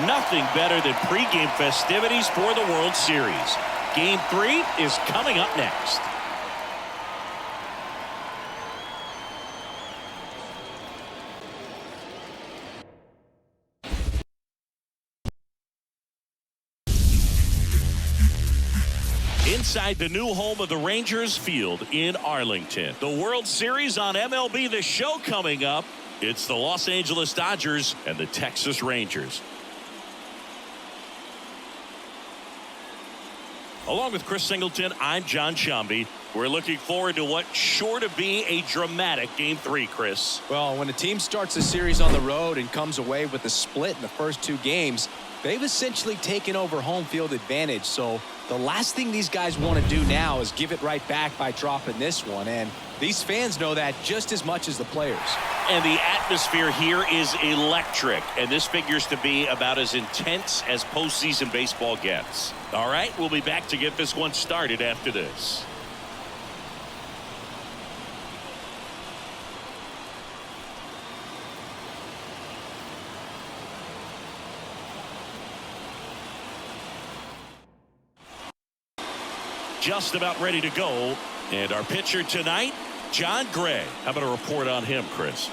Nothing better than pregame festivities for the World Series. Game 3 is coming up next. Inside the new home of the Rangers field in Arlington. The World Series on MLB The Show coming up. It's the Los Angeles Dodgers and the Texas Rangers. Along with Chris Singleton, I'm John Shambi. We're looking forward to what's sure to be a dramatic Game 3, Chris. Well, when a team starts a series on the road and comes away with a split in the first 2 games, they've essentially taken over home field advantage. So the last thing these guys want to do now is give it right back by dropping this one. And these fans know that just as much as the players. And the atmosphere here is electric. And this figures to be about as intense as postseason baseball gets. All right, we'll be back to get this one started after this. Just about ready to go. And our pitcher tonight, John Gray. How about a report on him, Chris?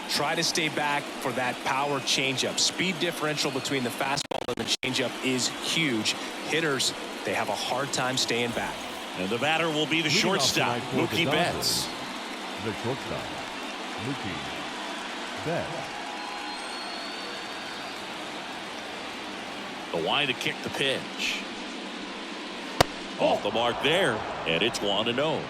Try to stay back for that power changeup. Speed differential between the fastball and the changeup is huge. Hitters, they have a hard time staying back. And the batter will be the shortstop, Mookie Betts. The shortstop, Mookie Betts. The line to kick the pitch. Off the mark there, and it's 1-0.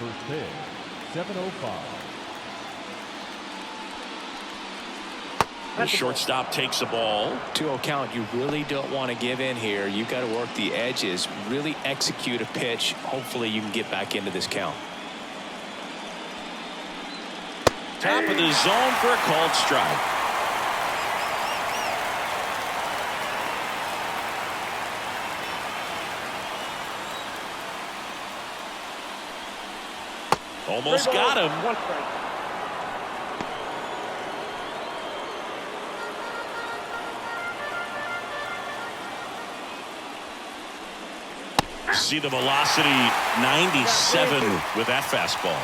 First pitch, 7:05. The shortstop takes the ball. 2-0 count. You really don't want to give in here. You've got to work the edges, really execute a pitch. Hopefully you can get back into this count. Top of the zone for a called strike. Almost got him. See the velocity, 97 with that fastball.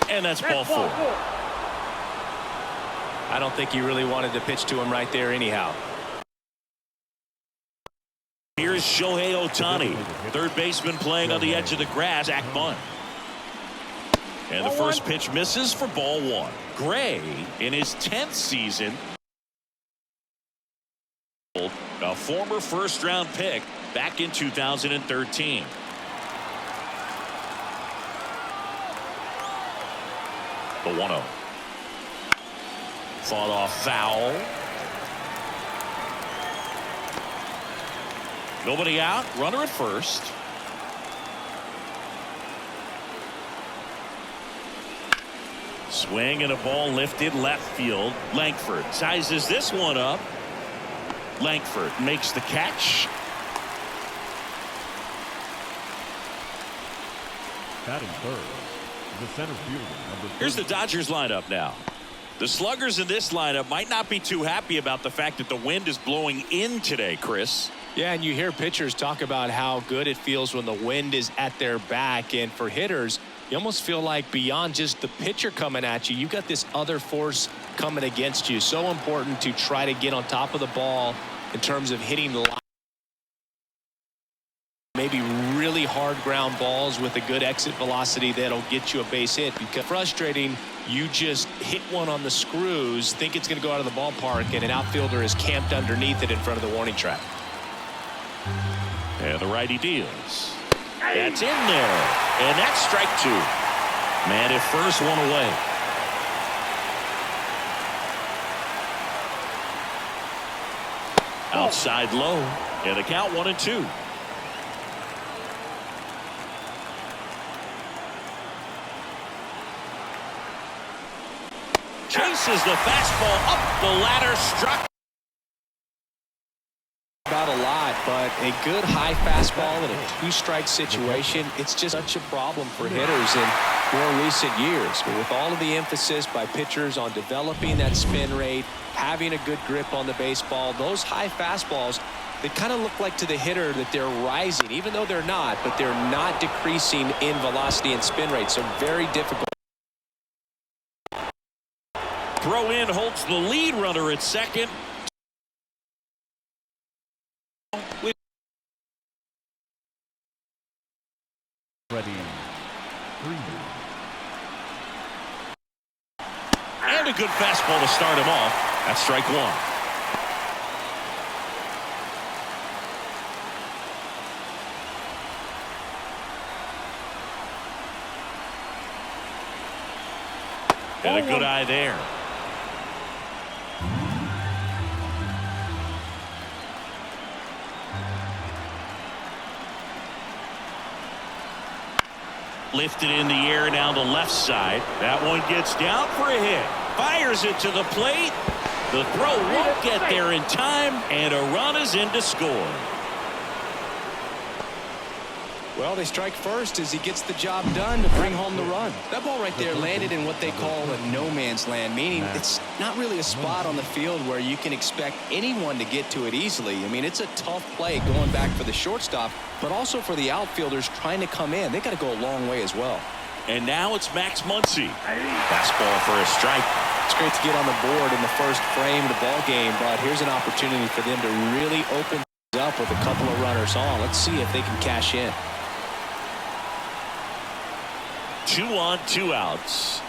And that's ball 4. I don't think you really wanted to pitch to him right there anyhow. Here's Shohei Ohtani, third baseman playing on the edge of the grass, Zach Bunt. And the first pitch misses for ball 1. Gray, in his 10th season, a former first-round pick back in 2013. The 1-0. Fought off foul. Nobody out, runner at first. Swing and a ball lifted left field. Langford sizes this one up. Langford makes the catch. Batting third, the center fielder, number 30. Here's the Dodgers lineup now. The sluggers in this lineup might not be too happy about the fact that the wind is blowing in today, Chris. Yeah, and you hear pitchers talk about how good it feels when the wind is at their back. And for hitters, you almost feel like beyond just the pitcher coming at you, you've got this other force coming against you. So important to try to get on top of the ball in terms of hitting maybe really hard ground balls with a good exit velocity that'll get you a base hit. Because frustrating, you just hit one on the screws, think it's going to go out of the ballpark, and an outfielder is camped underneath it in front of the warning track. And the righty deals. That's in there. And that's strike 2. Man at first, one away. Outside low. And the count 1-2. Chases the fastball up the ladder, struck. About a lot. but a good high fastball in a two-strike situation, it's just such a problem for hitters in more recent years. But with all of the emphasis by pitchers on developing that spin rate, having a good grip on the baseball, those high fastballs, they kind of look like to the hitter that they're rising, even though they're not, but they're not decreasing in velocity and spin rate, so very difficult. Throw in holds the lead runner at second. Ready. 3. And a good fastball to start him off. That's strike one. And a good eye there. Lifted in the air down the left side. That one gets down for a hit. Fires it to the plate. The throw won't get there in time, and a run is in to score. Well, they strike first as he gets the job done to bring home the run. That ball right there landed in what they call a no man's land, meaning it's not really a spot on the field where you can expect anyone to get to it easily. I mean, it's a tough play going back for the shortstop, but also for the outfielders trying to come in. They got to go a long way as well. And now it's Max Muncy. Fastball for a strike. It's great to get on the board in the first frame of the ball game, but here's an opportunity for them to really open things up with a couple of runners on. Let's see if they can cash in. 2 on, 2 outs.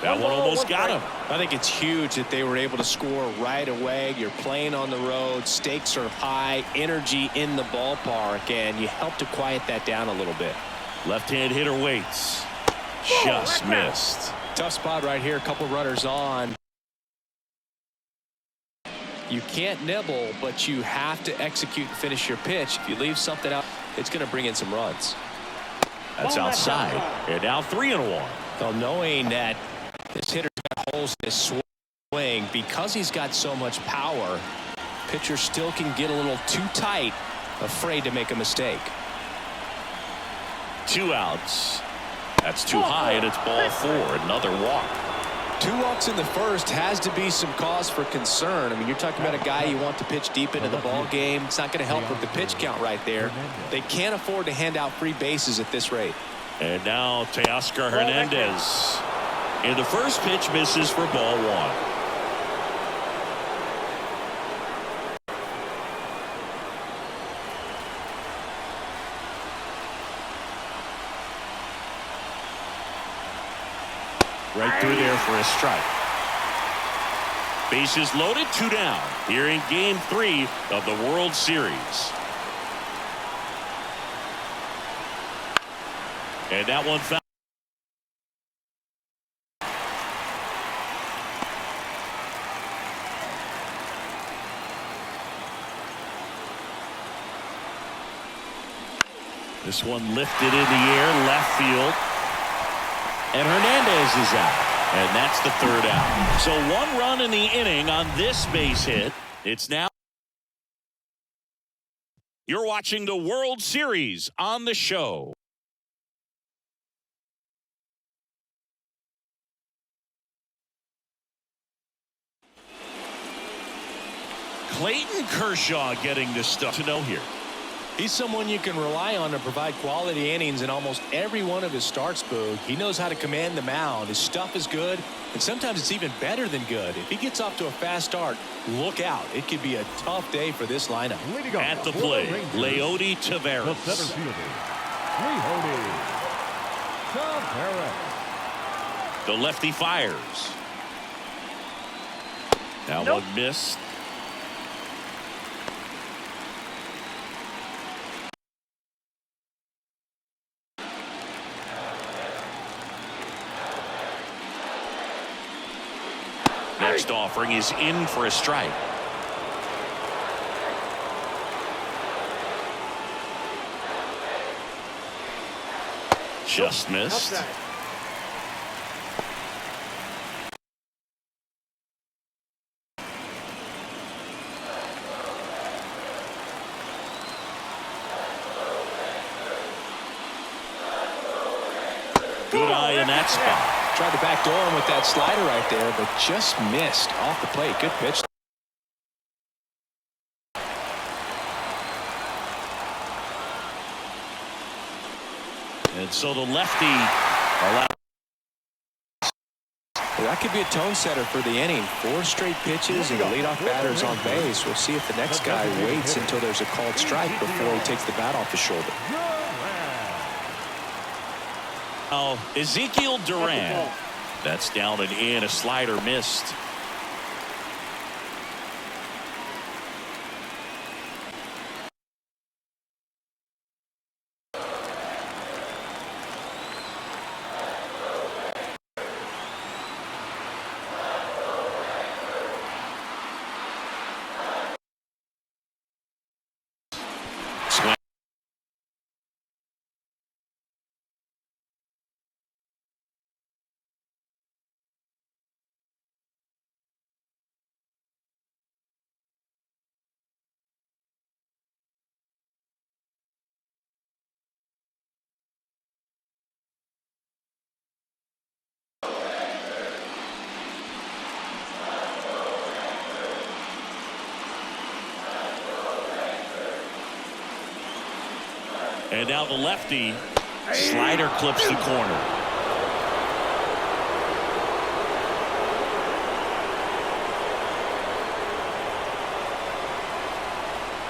That one almost got him. I think it's huge that they were able to score right away. You're playing on the road. Stakes are high. Energy in the ballpark. And you help to quiet that down a little bit. Left-hand hitter waits. Just missed. Tough spot right here. A couple runners on. You can't nibble, but you have to execute and finish your pitch. If you leave something out, it's going to bring in some runs. That's outside. And now 3-1. So knowing that this hitter's got holes in his swing, because he's got so much power, pitcher still can get a little too tight, afraid to make a mistake. 2 outs. That's too high, and it's ball 4. Another walk. 2 walks in the first has to be some cause for concern. I mean, you're talking about a guy you want to pitch deep into the ball game. It's not going to help with the pitch count right there. They can't afford to hand out free bases at this rate. And now Teoscar Hernandez. And the first pitch misses for ball 1. Right through there for a strike. Bases loaded, 2 down. Here in game 3 of the World Series. And that one foul. This one lifted in the air, left field. And Hernandez is out. And that's the 3rd out. So 1 run in the inning on this base hit. It's now. You're watching the World Series on the show. Clayton Kershaw getting this stuff to know here. He's someone you can rely on to provide quality innings in almost every one of his starts, Boog. He knows how to command the mound. His stuff is good, and sometimes it's even better than good. If he gets off to a fast start, look out. It could be a tough day for this lineup. At the plate, Leody Taveras. The center fielder, Leody Taveras. The lefty fires. Now one missed. Next offering is in for a strike. Just missed. Good eye in that spot. Tried to backdoor him with that slider right there, but just missed off the plate. Good pitch. And so the lefty allowed. Well, that could be a tone setter for the inning. 4 straight pitches and the leadoff batter's on base. We'll see if the next guy waits until there's a called strike before he takes the bat off his shoulder. Now, Ezekiel Duran. That's down and in. A slider missed. Swing. And now the lefty slider clips the corner.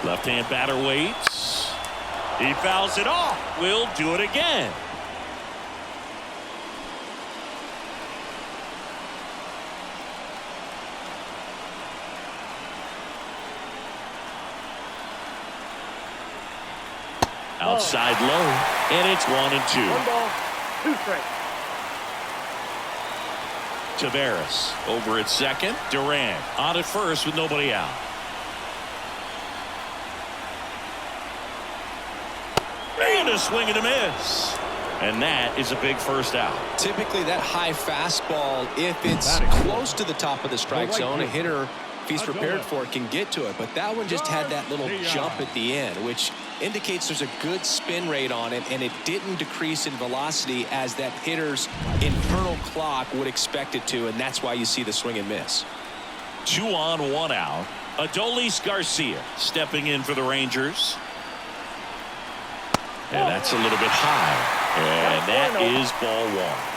Left-hand batter waits. He fouls it off. Will do it again. Outside low, and it's 1-2. 1 ball, 2 strikes. Taveras over at second. Duran on at first with nobody out. And a swing and a miss. And that is a big first out. Typically that high fastball, if it's close to the top of the strike zone, a hitter, if he's prepared for it, can get to it. But that one just had that little jump at the end, which indicates there's a good spin rate on it, and it didn't decrease in velocity as that hitter's internal clock would expect it to, and that's why you see the swing and miss. 2 on, 1 out. Adolis Garcia stepping in for the Rangers. And that's a little bit high. And that is ball 1.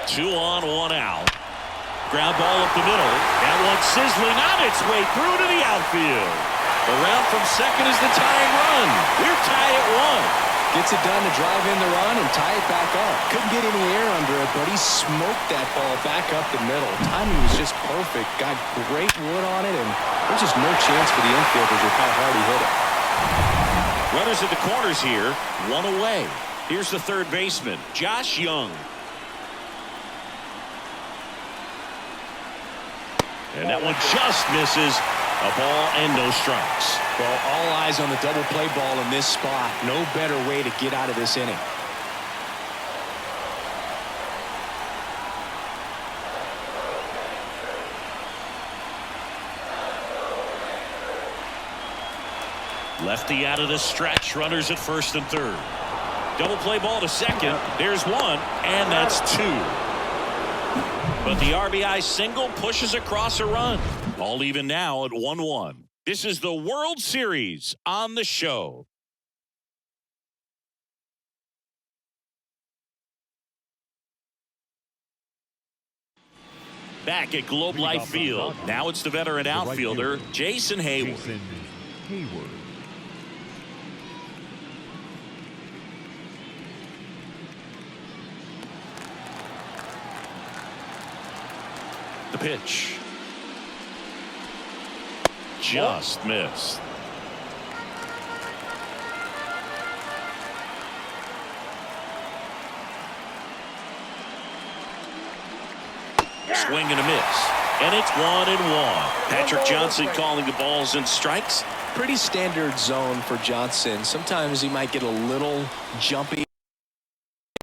Two on, 1 out. Ground ball up the middle. That one sizzling on its way through to the outfield. Around from second is the tying run. We're tied at 1. Gets it done to drive in the run and tie it back up. Couldn't get any air under it, but he smoked that ball back up the middle. Timing was just perfect. Got great wood on it, and there's just no chance for the infielders with how hard he hit it. Runners at the corners here. 1 away. Here's the third baseman, Josh Young. And that one just misses. A ball and no strikes. Well, all eyes on the double play ball in this spot. No better way to get out of this inning. Lefty out of the stretch. Runners at first and third. Double play ball to second. There's 1, and that's 2. But the RBI single pushes across a run. All even now at 1-1. This is the World Series on the show. Back at Globe Life Field. Now it's the veteran outfielder, Jason Hayward. The pitch. Just missed. Swing and a miss. And it's 1-1. Patrick Johnson calling the balls and strikes. Pretty standard zone for Johnson. Sometimes he might get a little jumpy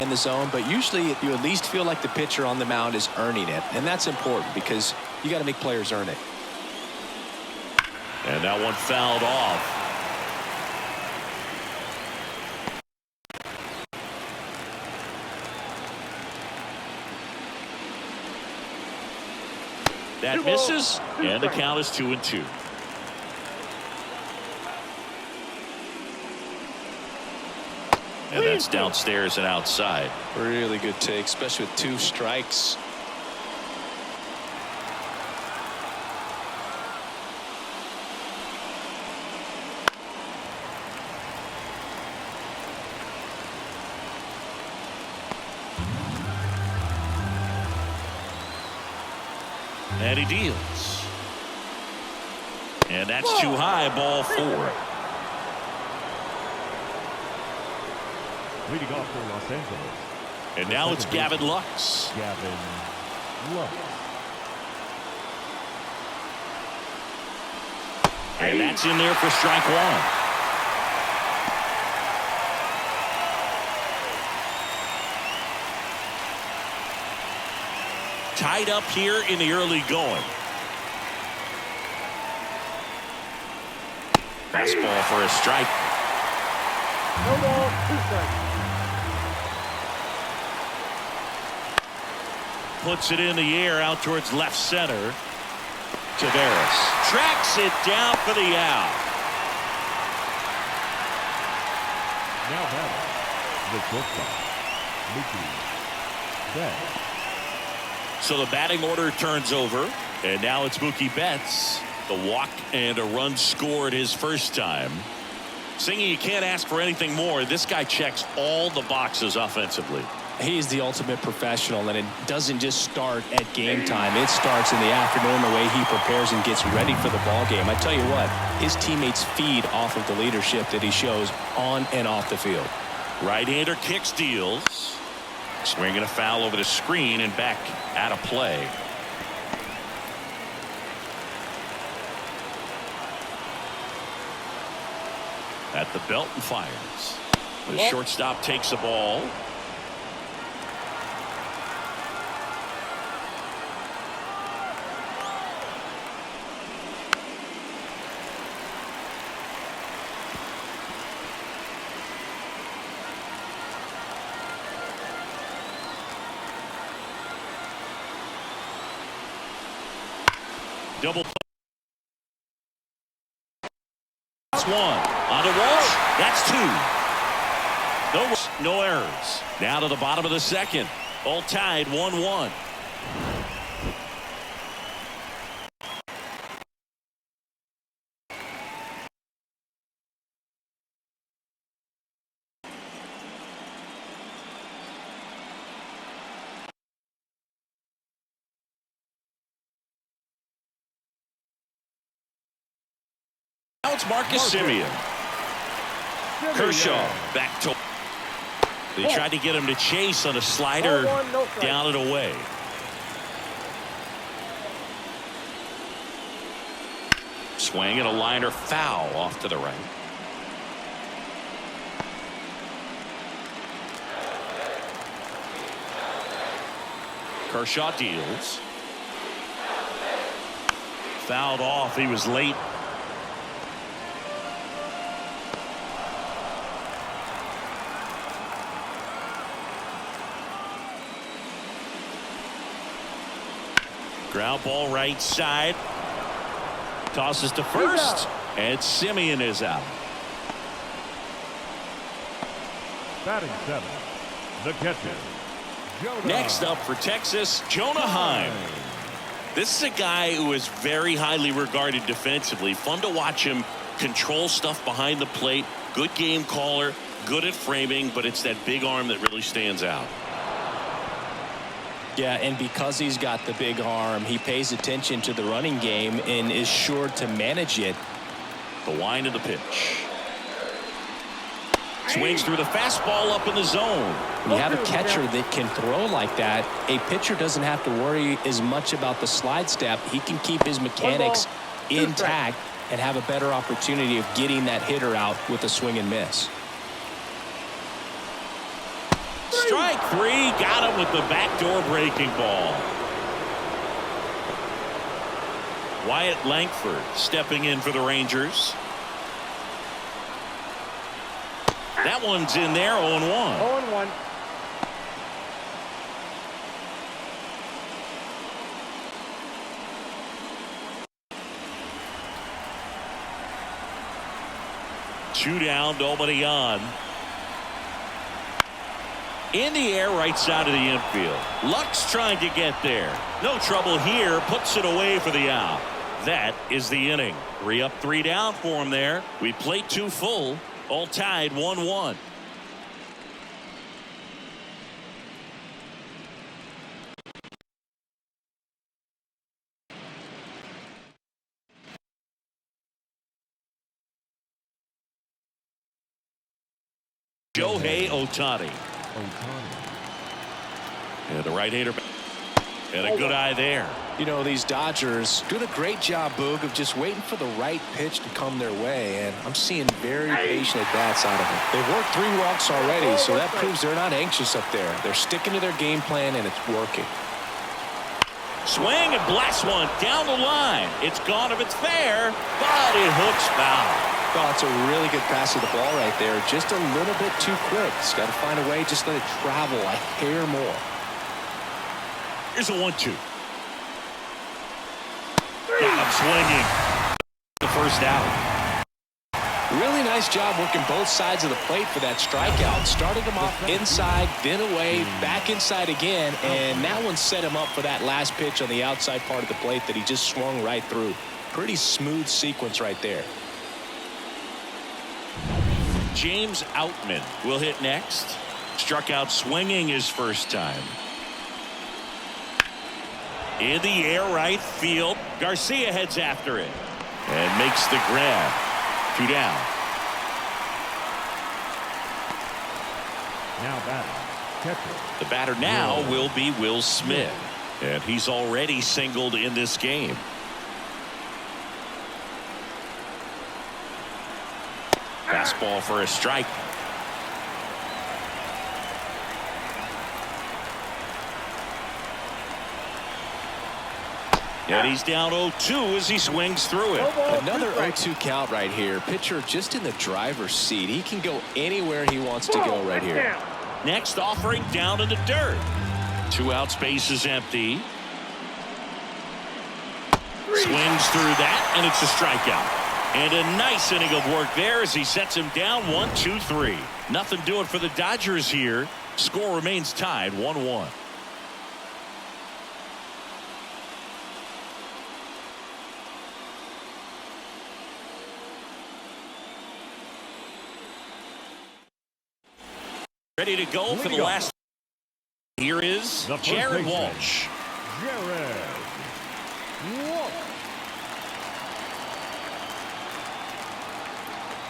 in the zone, but usually you at least feel like the pitcher on the mound is earning it, and that's important because you got to make players earn it. And that one fouled off. That misses, and the count is 2-2. And that's downstairs and outside. Really good take, especially with 2 strikes. And he deals. And that's too high, ball 4. Leading off for Los Angeles. And now it's Gavin Lux. Gavin Lux. And that's in there for strike 1. Tied up here in the early going. Fastball for a strike. No ball, 2 strikes. Puts it in the air out towards left center. Taveras tracks it down for the out. Now batting the shortstop, Mookie Betts. So the batting order turns over, and now it's Mookie Betts. The walk and a run scored his first time. Singing, you can't ask for anything more. This guy checks all the boxes offensively. He's the ultimate professional, and it doesn't just start at game time. It starts in the afternoon, the way he prepares and gets ready for the ball game. I tell you what, his teammates feed off of the leadership that he shows on and off the field. Right-hander kicks, deals. Swinging a foul over the screen and back out of play. At the belt and fires. The shortstop takes the ball. Double. That's 1. On to Walsh. That's 2. No errors. Now to the bottom of the second. All tied 1-1. Now it's Marcus Semien. Kershaw back to. They tried to get him to chase on a slider, down and away. Swing and a liner foul off to the right. Kershaw deals. Fouled off. He was late. Ground ball right side. Tosses to first. And Semien is out. Batting 7, the catcher, Jonah. Next up for Texas, Jonah Heim. This is a guy who is very highly regarded defensively. Fun to watch him control stuff behind the plate. Good game caller. Good at framing. But it's that big arm that really stands out. Yeah, and because he's got the big arm, he pays attention to the running game and is sure to manage it. The wind of the pitch. Swings through the fastball up in the zone. When you have a catcher that can throw like that, a pitcher doesn't have to worry as much about the slide step. He can keep his mechanics intact and have a better opportunity of getting that hitter out with a swing and miss. Strike three. Got him with the backdoor breaking ball. Wyatt Langford stepping in for the Rangers. That one's in there, 0-1. 0-1. Two down, nobody on. In the air, right side of the infield. Luck's trying to get there. No trouble here. Puts it away for the out. That is the inning. 3 up, 3 down for him there. We played 2 full. All tied 1-1. Shohei Ohtani. And the right-hander. And a good eye there. You know, these Dodgers doing a great job, Boog, of just waiting for the right pitch to come their way, and I'm seeing very patient at-bats out of them. They've worked 3 walks already, so that proves they're not anxious up there. They're sticking to their game plan, and it's working. Swing and blast one down the line. It's gone if it's fair, but it hooks foul. Oh, it's a really good pass of the ball right there. Just a little bit too quick. It's got to find a way, just let it travel a hair more. Here's a 1-2. Got him swinging. The first out. Really nice job working both sides of the plate for that strikeout. Started him off inside, then away, back inside again, and that one set him up for that last pitch on the outside part of the plate that he just swung right through. Pretty smooth sequence right there. James Outman will hit next. Struck out swinging his first time. In the air, right field. Garcia heads after it and makes the grab. 2 down. Now batting, catcher. The batter now will be Will Smith, and he's already singled in this game. Fastball for a strike. And he's down 0-2 as he swings through it. Another 0-2 count right here. Pitcher just in the driver's seat. He can go anywhere he wants to go right here. Next offering down in the dirt. 2 out, space is empty. Swings through that, and it's a strikeout. And a nice inning of work there as he sets him down 1-2-3. Nothing doing for the Dodgers here. Score remains tied 1-1. Ready to go for the last. Here is Jared Walsh. Jared Walsh.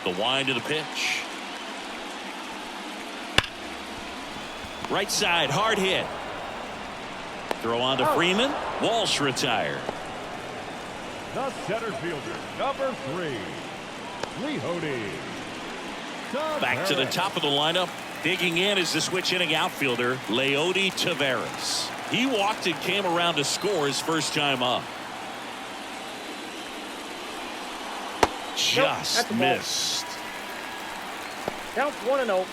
The wind of the pitch. Right side, hard hit. Throw on to Freeman. Walsh retired. The center fielder, number 3, Leody. Back to the top of the lineup. Digging in is the switch inning outfielder, Leody Taveras. He walked and came around to score his first time up. Just missed. Counts 1-0.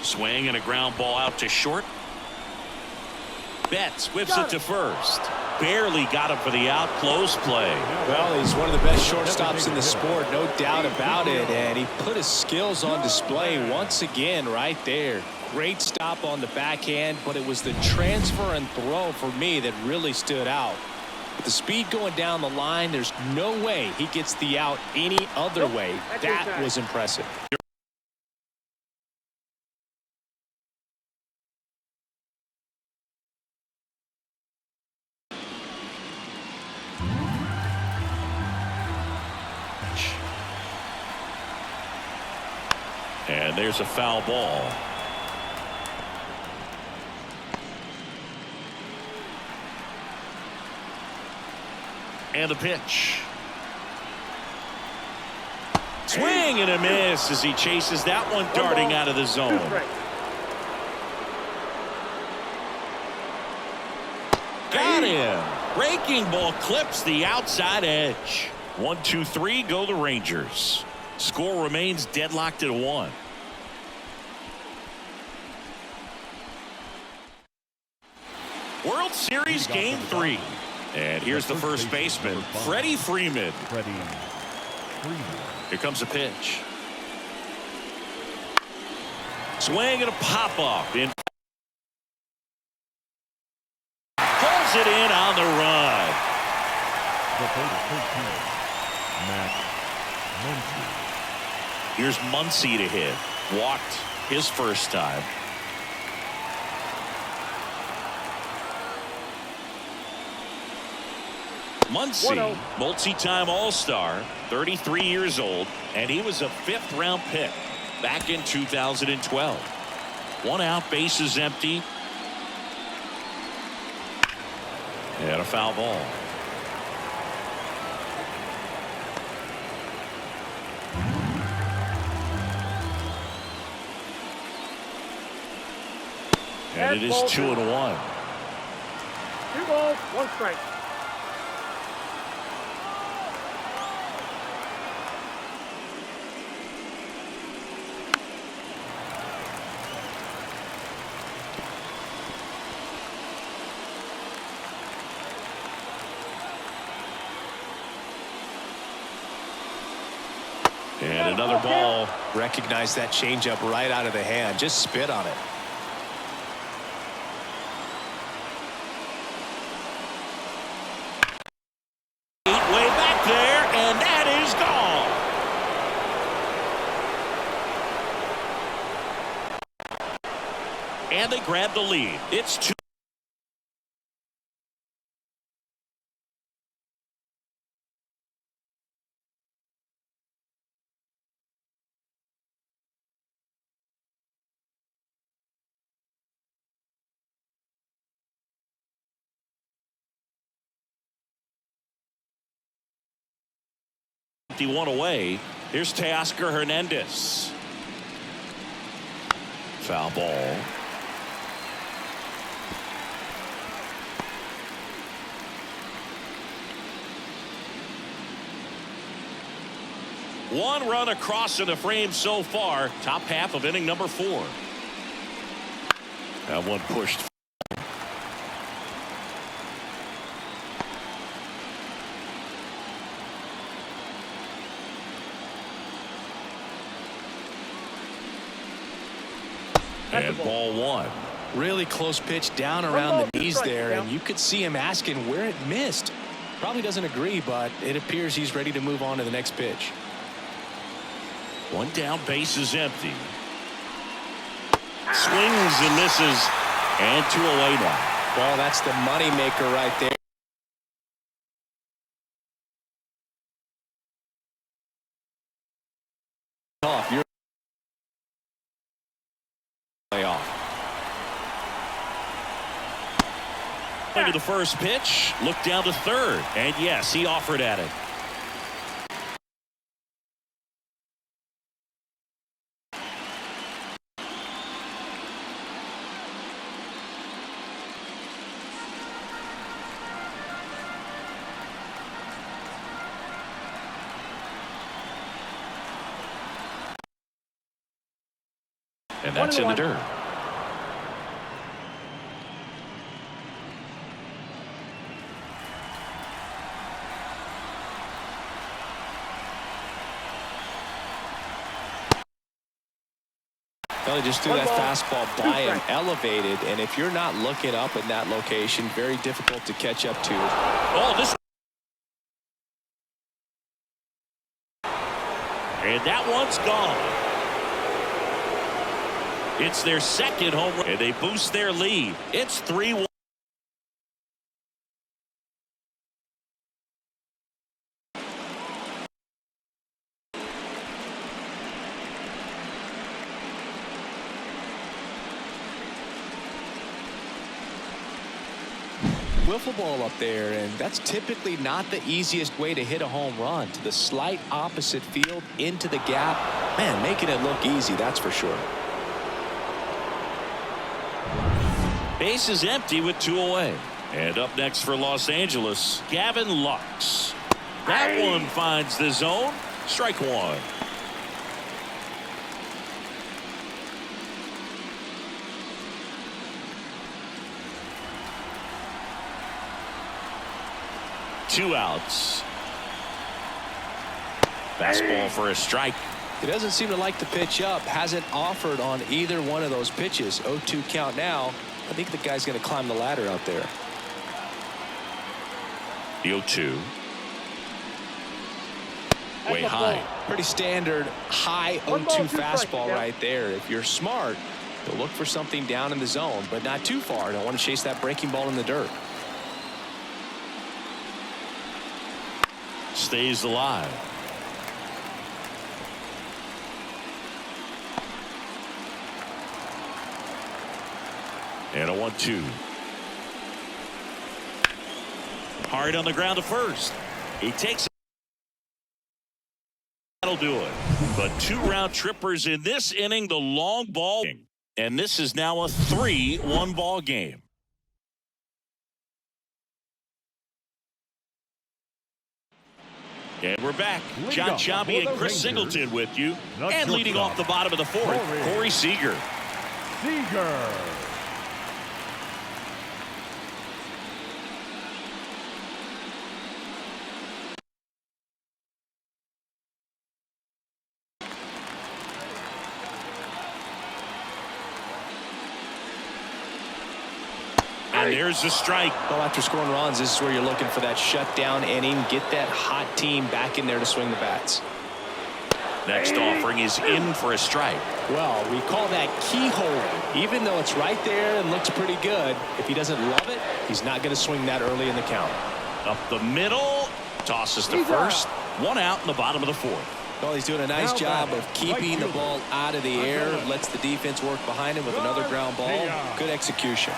Swing and a ground ball out to short. Betts whips it to first. Barely got him for the out. Close play. Well, he's one of the best shortstops in the sport, no doubt about it, and he put his skills on display once again right there. Great stop on the backhand, but it was the transfer and throw for me that really stood out. With the speed going down the line, there's no way he gets the out any other way. That was impressive. And there's a foul ball. And the pitch. Swing and a miss as he chases that one darting out of the zone. Got him. Breaking ball clips the outside edge. 1-2-3 go the Rangers. Score remains deadlocked at 1. World Series Game 3. And here's the first baseman, Freddie Freeman. Here comes a pitch. Swing and a pop-up. Pulls it in on the run. Here's Muncy to hit. Walked his first time. Muncy, multi-time All-Star, 33 years old, and he was a 5th-round pick back in 2012. 1 out, bases empty. And a foul ball. And it is 2-1. 2 balls, 1 strike. And another ball. Recognize that changeup right out of the hand. Just spit on it. Way back there, and that is gone. And they grab the lead. It's 2. One away. Here's Teoscar Hernandez. Foul ball. One run across in the frame so far. Top half of inning number 4. That one pushed. And ball 1. Really close pitch down around the knees there, and you could see him asking where it missed. Probably doesn't agree, but it appears he's ready to move on to the next pitch. 1 down, base is empty. Swings and misses, and 2 away now. Well, that's the money maker right there. You're into the first pitch, look down to third, and yes, he offered at it. And that's in the dirt. Well, he just threw that fastball by him, elevated, and if you're not looking up in that location, very difficult to catch up to. Oh, this. And that one's gone. It's their second home run, and they boost their lead. It's 3-1. wiffle ball up there, and that's typically not the easiest way to hit a home run. To the slight opposite field, into the gap. Man, making it look easy, that's for sure. Base is empty with 2 away. And up next for Los Angeles, Gavin Lux. That one finds the zone. Strike one. Two outs. Fastball for a strike. He doesn't seem to like the pitch up. Hasn't offered on either one of those pitches. 0-2 count now. I think the guy's going to climb the ladder out there. The 0-2. Way high. Pretty standard high 0-2 fastball right there. If you're smart, you'll look for something down in the zone, but not too far. Don't want to chase that breaking ball in the dirt. Stays alive. And a 1-2. Hard on the ground to first. He takes it. That'll do it. But 2 round trippers in this inning, the long ball. And this is now a 3-1 ball game. And we're back. John Sciambi and Chris Singleton with you. And leading off the bottom of the 4th, Corey Seager. And there's the strike. Well, after scoring runs, this is where you're looking for that shutdown inning. Get that hot team back in there to swing the bats. Next offering is in for a strike. Well, we call that keyhole. Even though it's right there and looks pretty good, if he doesn't love it, he's not going to swing that early in the count. Up the middle. Tosses to first. 1 out in the bottom of the 4th. Well, he's doing a nice job of keeping the ball out of the air. Lets the defense work behind him with another ground ball. Good execution.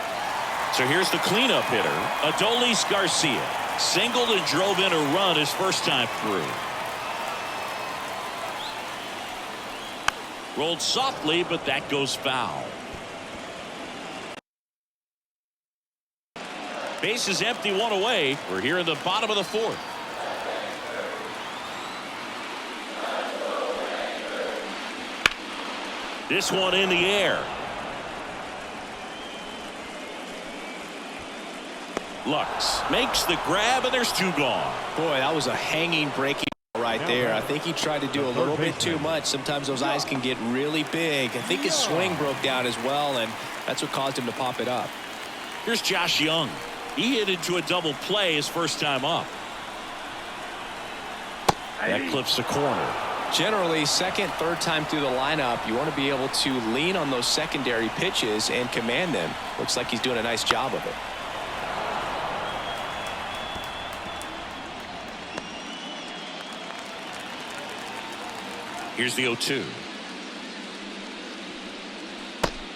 So here's the cleanup hitter, Adolis Garcia. Singled and drove in a run his first time through. Rolled softly, but that goes foul. Base is empty, 1 away. We're here in the bottom of the 4th. This one in the air. Lux makes the grab, and there's 2 gone. Boy, that was a hanging breaking right there. I think he tried to do a little bit too much. Sometimes those eyes can get really big. I think his swing broke down as well, and that's what caused him to pop it up. Here's Josh Young. He hit into a double play his first time up. That clips the corner. Generally, second, third time through the lineup, you want to be able to lean on those secondary pitches and command them. Looks like he's doing a nice job of it. Here's the 0-2.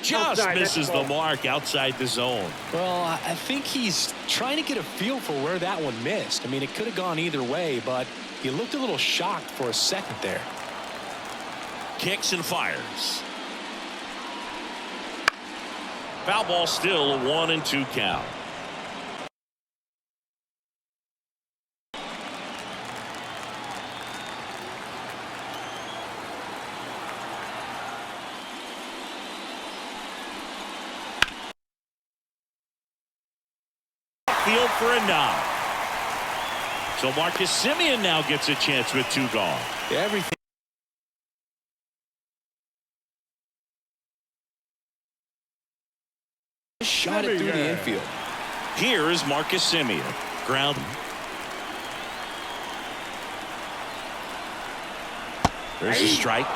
Just misses the mark outside the zone. Well, I think he's trying to get a feel for where that one missed. I mean, it could have gone either way, but he looked a little shocked for a second there. Kicks and fires. Foul ball, still a 1-2 count. Field for a knock. So Marcus Semien now gets a chance with 2 gone. Everything. Shot it through the infield. Here is Marcus Semien. Ground. There's a strike.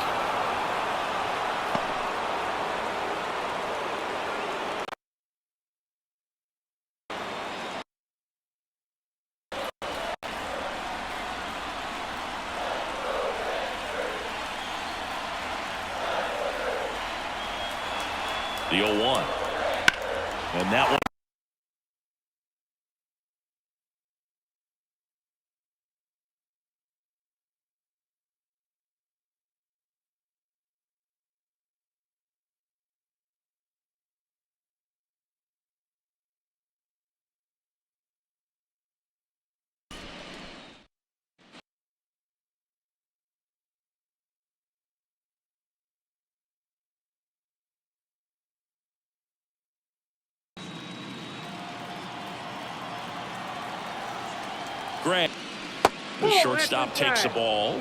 The 0-1. And that one grab. The shortstop takes the ball.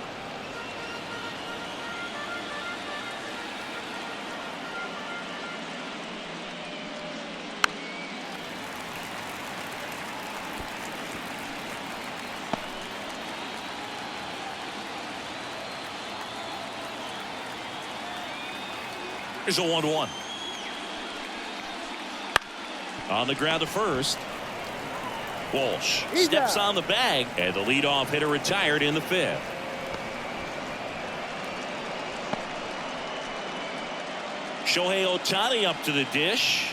Here's a 1-1. On the ground to first. Walsh steps on the bag, and the leadoff hitter retired in the fifth. Shohei Ohtani up to the dish.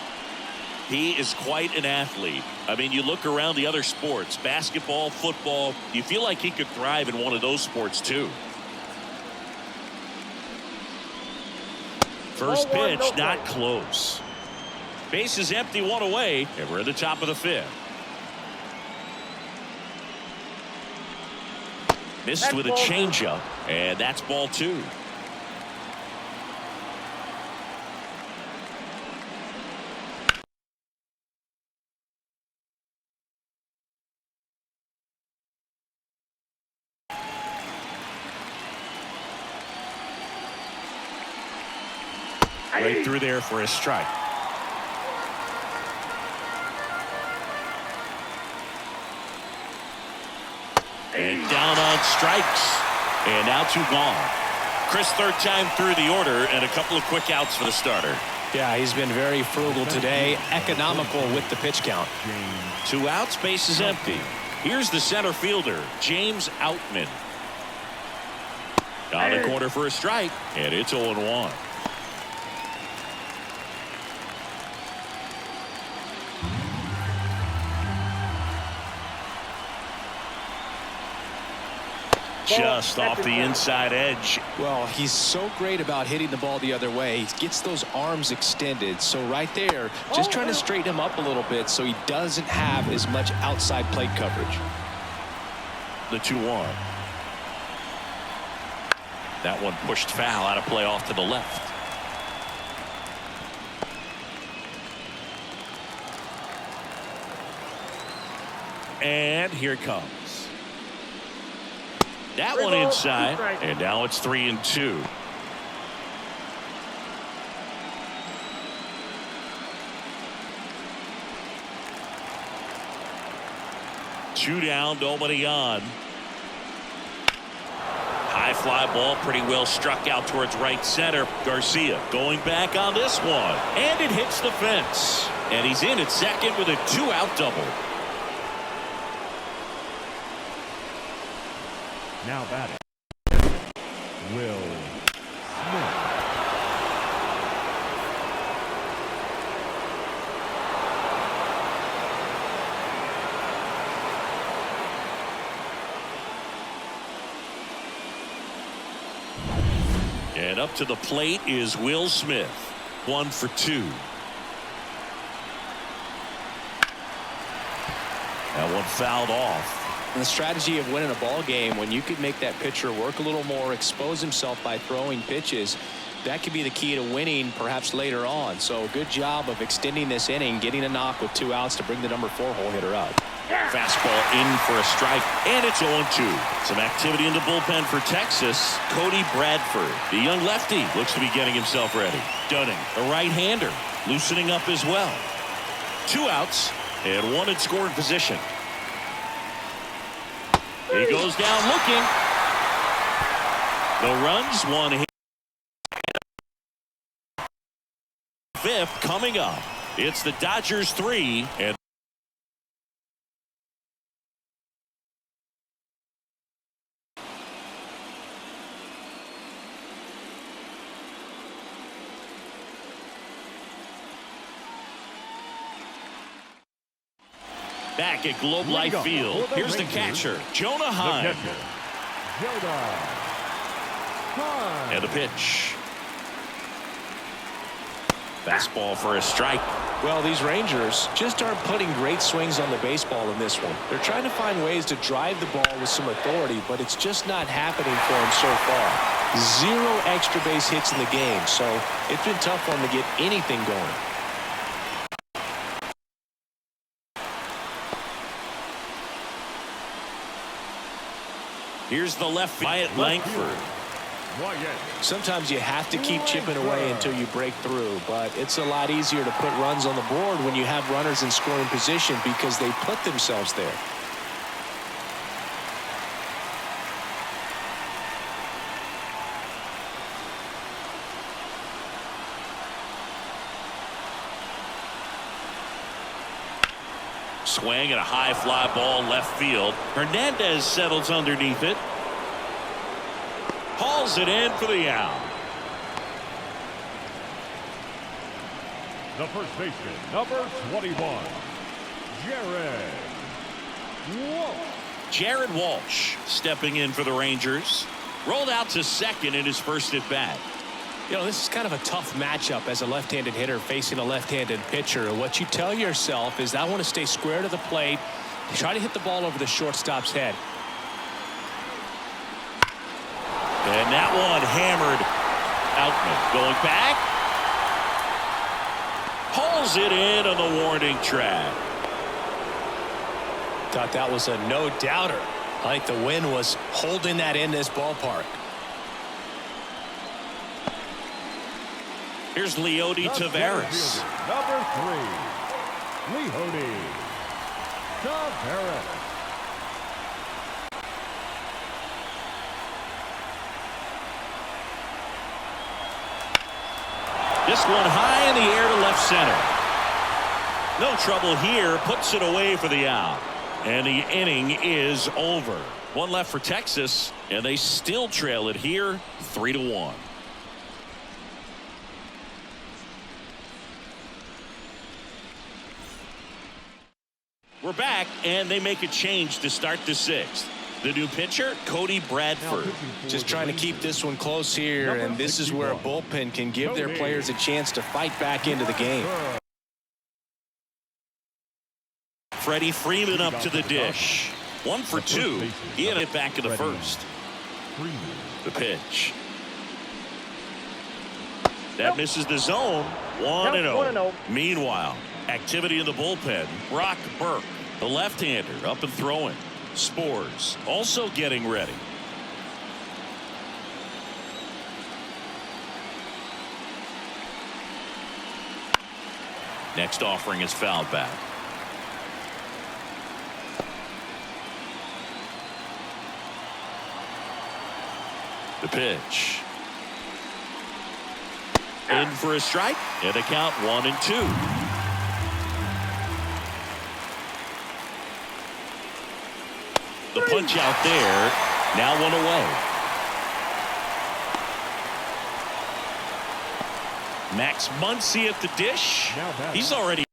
He is quite an athlete. I mean, you look around the other sports, basketball, football, you feel like he could thrive in one of those sports too. First pitch, not close. Base is empty, one away, and we're at the top of the fifth. Missed with a changeup, and that's ball two. Right through there for a strike. And down on strikes. And now two gone. Chris, third time through the order, and a couple of quick outs for the starter. Yeah, he's been very frugal today, economical with the pitch count. Two outs, base is empty. Here's the center fielder, James Outman. On the corner for a strike, and it's 0-1. Just off the inside edge. Well, he's so great about hitting the ball the other way. He gets those arms extended. So right there, just trying to straighten him up a little bit so he doesn't have as much outside plate coverage. The 2-1. That one pushed foul out of play off to the left. And here it comes. That one inside, and now it's 3-2. Two down, nobody on. High fly ball, pretty well struck out towards right center. Garcia going back on this one, and it hits the fence. And he's in at second with a two-out double. Now batting, Will Smith. And up to the plate is Will Smith. 1 for 2. That one fouled off. And the strategy of winning a ball game, when you could make that pitcher work a little more, expose himself by throwing pitches, that could be the key to winning perhaps later on. So good job of extending this inning, getting a knock with 2 outs to bring the number 4 hole hitter out. Fastball in for a strike, and it's 0-2. Some activity in the bullpen for Texas. Cody Bradford, the young lefty, looks to be getting himself ready. Dunning, a right-hander, loosening up as well. 2 outs and 1 in scoring position. He goes down looking. The runs, 1 hit. 5th coming up. It's the Dodgers 3 and back at Globe Life Field. Here's the catcher, Jonah Heim. And the pitch. Fastball for a strike. Well, these Rangers just aren't putting great swings on the baseball in this one. They're trying to find ways to drive the ball with some authority, but it's just not happening for them so far. 0 extra base hits in the game, so it's been tough for them to get anything going. Here's the left Wyatt Langford. Sometimes you have to keep chipping away until you break through, but it's a lot easier to put runs on the board when you have runners in scoring position because they put themselves there. Swing and a high fly ball left field. Hernandez settles underneath it. Hauls it in for the out. The first baseman, number 21, Jared Walsh stepping in for the Rangers. Rolled out to second in his first at bat. You know, this is kind of a tough matchup as a left-handed hitter facing a left-handed pitcher. What you tell yourself is I want to stay square to the plate, try to hit the ball over the shortstop's head. And that one hammered. Outman going back. Hauls it in on the warning track. Thought that was a no-doubter. I think the wind was holding that in this ballpark. Here's Leody Taveras. number 3, Leody Taveras. This one high in the air to left center. No trouble here. Puts it away for the out. And the inning is over. One left for Texas, and they still trail it here 3-1. We're back, and they make a change to start the 6th. The new pitcher, Cody Bradford. Just trying to keep this one close here, and this is where a bullpen can give their players a chance to fight back into the game. Freddie Freeman up to the dish. 1 for 2. He had it back in the first. The pitch. That misses the zone. 1-0. Meanwhile, activity in the bullpen. Brock Burke, the left-hander, up and throwing. Spores also getting ready. Next offering is fouled back. The pitch. In for a strike, and a count 1-2. The punch out there. Now 1 away. Max Muncy at the dish. He's already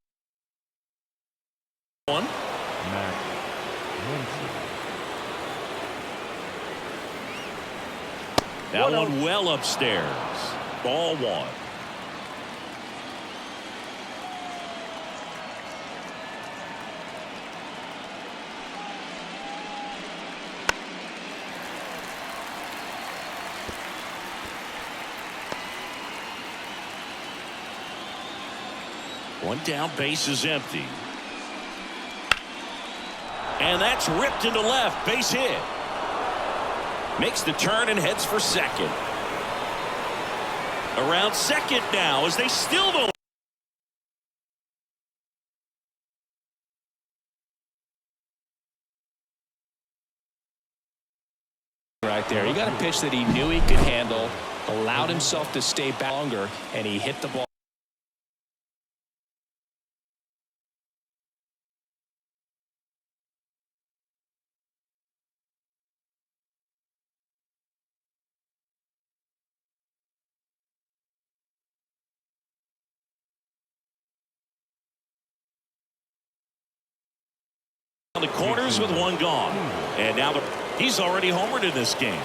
one. Max Muncy. That one well upstairs. Ball 1. One down, base is empty. And that's ripped into left, base hit. Makes the turn and heads for second. Around second now as they still don't. Right there, he got a pitch that he knew he could handle, allowed himself to stay back longer, and he hit the ball. On the corners with one gone. And now he's already homered in this game.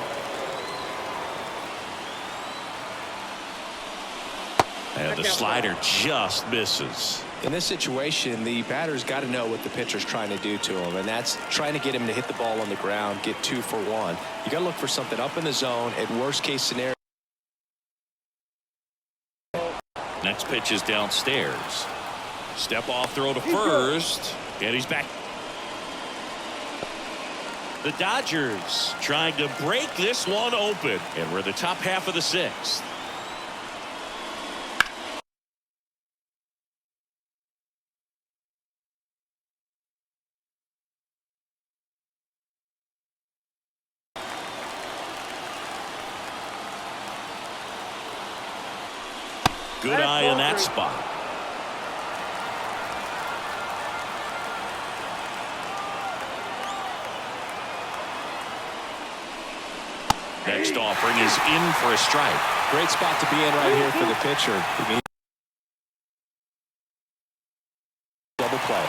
And the slider just misses. In this situation, the batter's got to know what the pitcher's trying to do to him, and that's trying to get him to hit the ball on the ground, get 2 for 1. You got to look for something up in the zone at worst case scenario. Next pitch is downstairs. Step off throw to first, and he's back. The Dodgers trying to break this one open, and we're the top half of the sixth. Good eye in that spot. Next offering is in for a strike. Great spot to be in right here for the pitcher. He needs double play.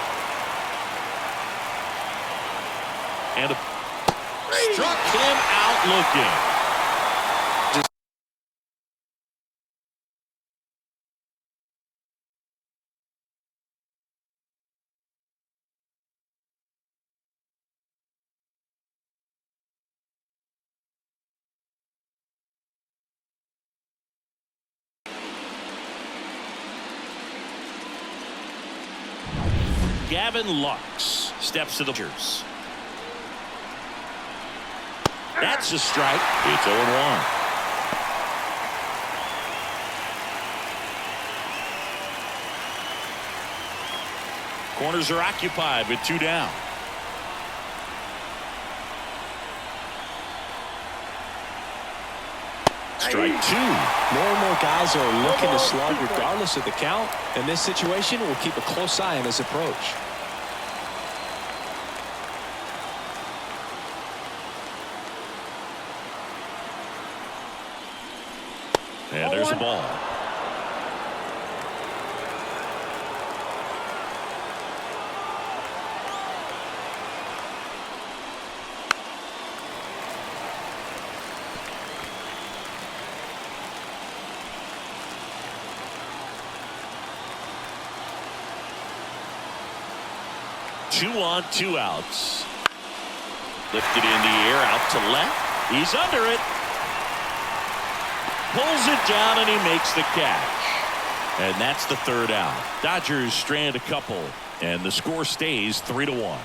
And struck him out looking. Gavin Lux steps to the Dodgers. That's a strike. It's 0-1. Corners are occupied with 2 down. Strike 2. More and more guys are looking to slug regardless of the count. In this situation, we'll keep a close eye on his approach. And there's a ball. Two on, 2 outs. Lifted in the air, out to left. He's under it. Pulls it down and he makes the catch. And that's the 3rd out. Dodgers strand a couple, and the score stays 3-1.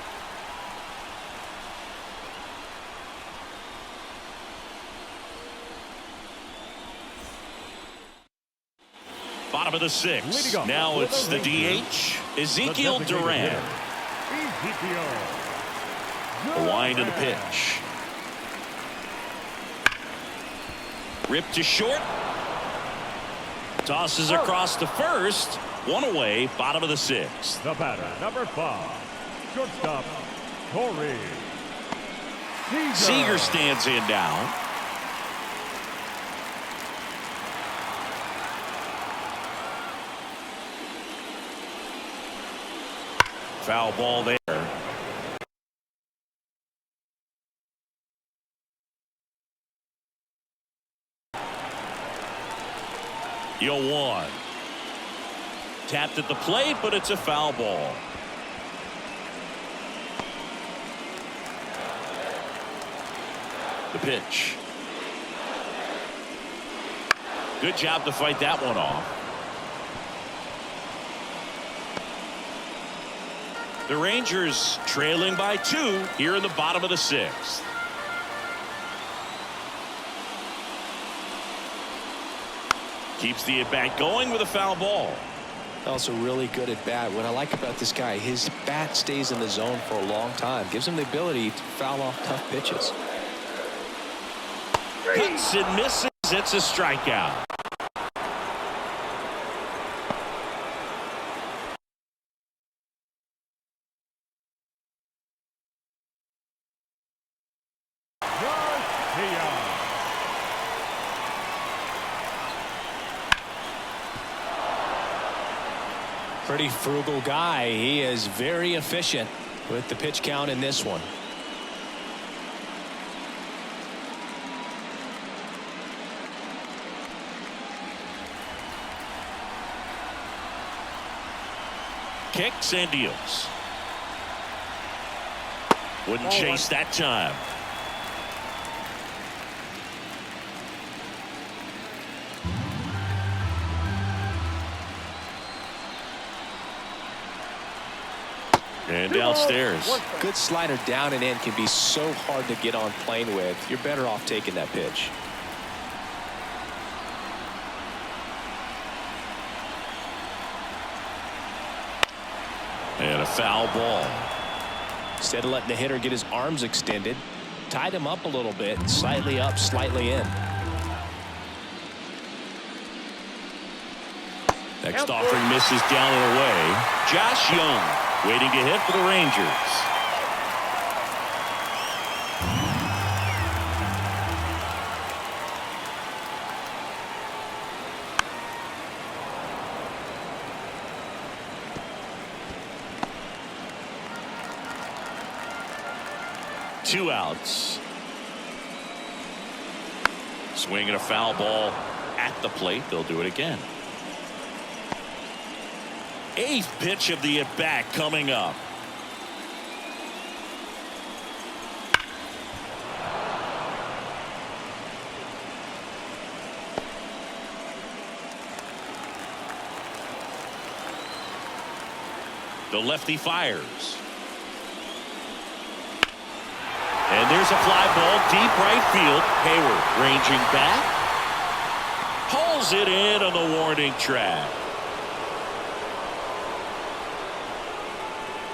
Bottom of the 6th. Now it's the DH, Ezekiel Duran. A wind of the pitch. Ripped to short. Tosses across to first. 1 away, bottom of the 6th. The batter, number 5, shortstop, Corey Seager stands in down. Foul ball there. Yo, 1. Tapped at the plate, but it's a foul ball. The pitch. Good job to fight that one off. The Rangers trailing by 2 here in the bottom of the 6th. Keeps the at-bat going with a foul ball. Also really good at bat. What I like about this guy, his bat stays in the zone for a long time. Gives him the ability to foul off tough pitches. Hits and misses. It's a strikeout. Pretty frugal guy. He is very efficient with the pitch count in this one. Kicks and deals. Wouldn't chase that time. And 2 balls, downstairs. 1 strike. Good slider down and in can be so hard to get on plane with. You're better off taking that pitch. And a foul ball. Instead of letting the hitter get his arms extended, tied him up a little bit, slightly up, slightly in. Next offering misses down and away. Josh Young waiting to hit for the Rangers. Two outs. Swinging a foul ball at the plate. They'll do it again. Eighth pitch of the at-bat coming up. The lefty fires. And there's a fly ball deep right field. Hayward ranging back. Pulls it in on the warning track.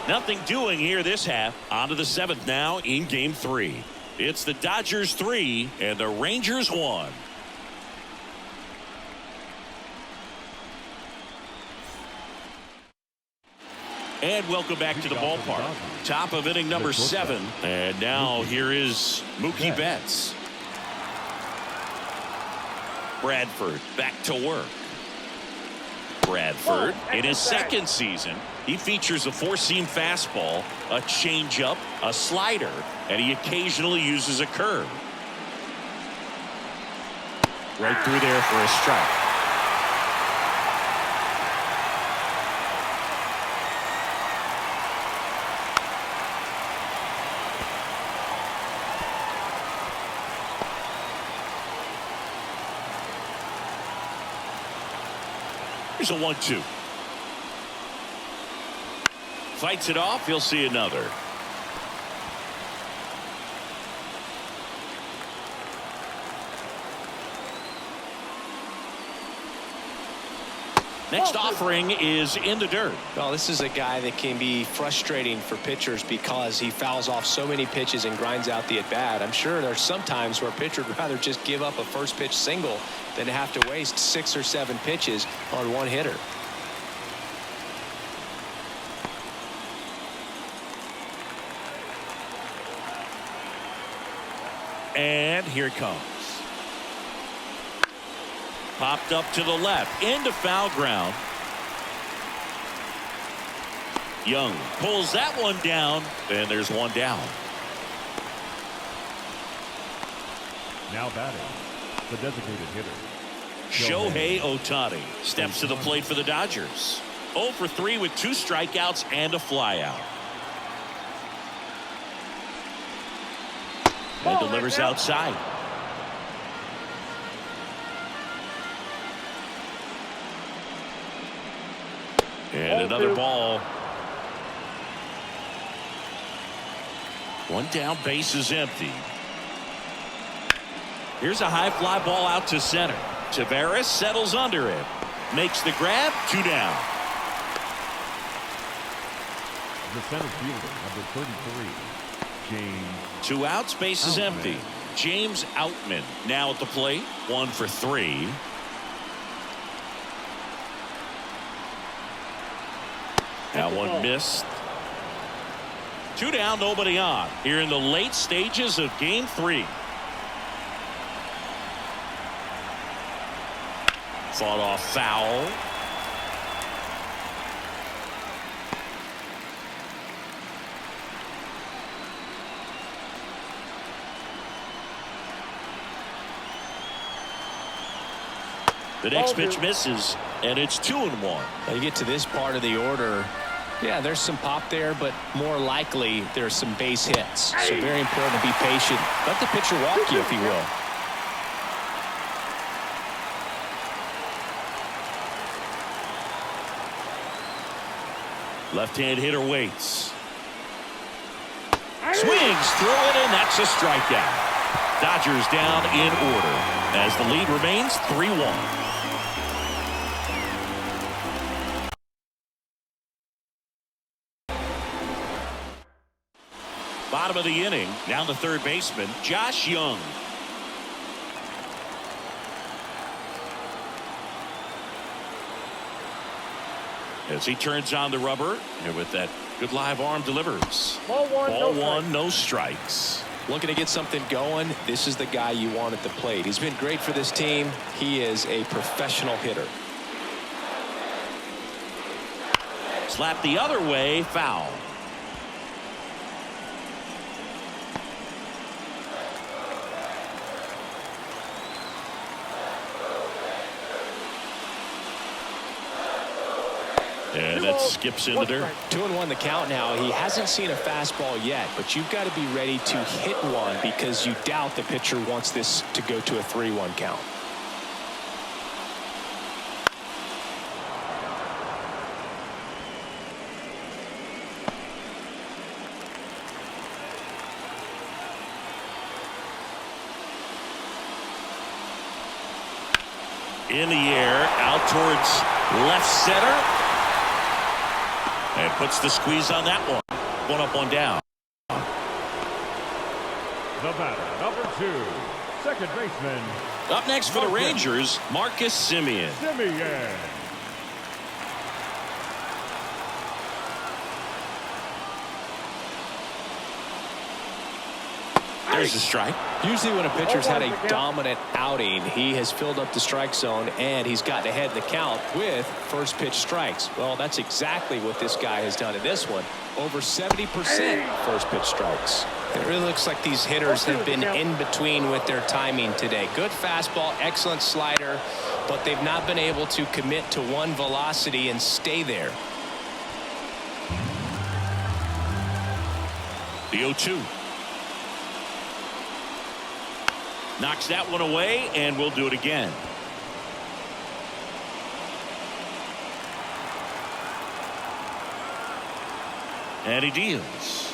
Nothing doing here this half. On to the 7th now in game 3. It's the Dodgers 3 and the Rangers 1. And welcome back to the ballpark. Top of inning number 7. And now here is Mookie Betts. Bradford back to work. Bradford in his second season. He features a four-seam fastball, a changeup, a slider, and he occasionally uses a curve. Right through there for a strike. Here's a 1-2. Fights it off. He'll see another. Next offering is in the dirt. Well, this is a guy that can be frustrating for pitchers because he fouls off so many pitches and grinds out the at-bat. I'm sure there's some times where a pitcher would rather just give up a first pitch single than to have to waste 6 or 7 pitches on one hitter. And here it comes. Popped up to the left into foul ground. Young pulls that one down, and there's one down. Now batting, the designated hitter, Shohei Ohtani steps to the plate for the Dodgers. 0 for 3 with 2 strikeouts and a flyout. And delivers outside. And another ball. One down, base is empty. Here's a high fly ball out to center. Tavares settles under it. Makes the grab. 2 down. the center fielder, number 33, James. 2 outs, base is Outman. empty. James Outman now at the plate. 1 for 3. That one missed. 2 down, nobody on. Here in the late stages of game 3. Fought off foul. The next pitch misses, and it's 2-1. Now you get to this part of the order. Yeah, there's some pop there, but more likely there's some base hits. So very important to be patient. Let the pitcher walk you, if he will. Left-hand hitter waits. Swings through it, and that's a strikeout. Dodgers down in order as the lead remains 3-1. Bottom of the inning, now the third baseman, Josh Young. As he turns on the rubber, and with that good live arm delivers. Ball one, no strikes. Looking to get something going. This is the guy you want at the plate. He's been great for this team. He is a professional hitter. Slap the other way, foul. And that skips in the dirt. 2-1 the count now. He hasn't seen a fastball yet, but you've got to be ready to hit one because you doubt the pitcher wants this to go to a 3-1 count. In the air, out towards left center. And puts the squeeze on that one. One up, one down. The batter, number 2, second baseman. Up next for the Rangers, Marcus Semien. There's the strike. Usually when a pitcher's had a dominant outing, he has filled up the strike zone and he's gotten ahead in the count with first pitch strikes. Well, that's exactly what this guy has done in this one. Over 70% first pitch strikes. It really looks like these hitters have been in between with their timing today. Good fastball, excellent slider, but they've not been able to commit to one velocity and stay there. The 0-2. Knocks that one away, and we'll do it again. And he deals.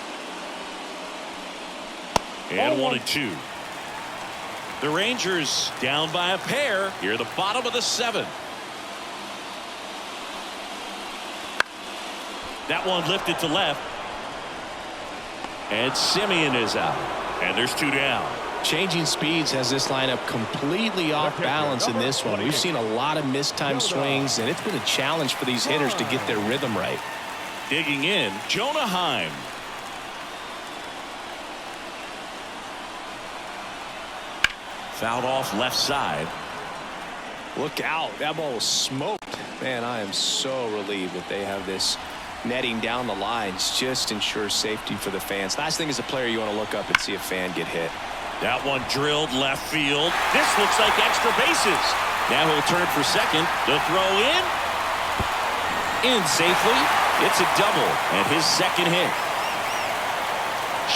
And 1-2. The Rangers down by a pair here at the bottom of the 7th. That one lifted to left. And Semien is out. And there's 2 down. Changing speeds has this lineup completely off balance in this one. We've seen a lot of mistimed swings, and it's been a challenge for these hitters to get their rhythm right. Digging in, Jonah Heim. Fouled off left side. Look out. That ball was smoked. Man, I am so relieved that they have this netting down the lines. Just ensures safety for the fans. Last thing as a player, you want to look up and see a fan get hit. That one drilled left field. This looks like extra bases. Now he'll turn for second. The throw in safely. It's a double and his second hit.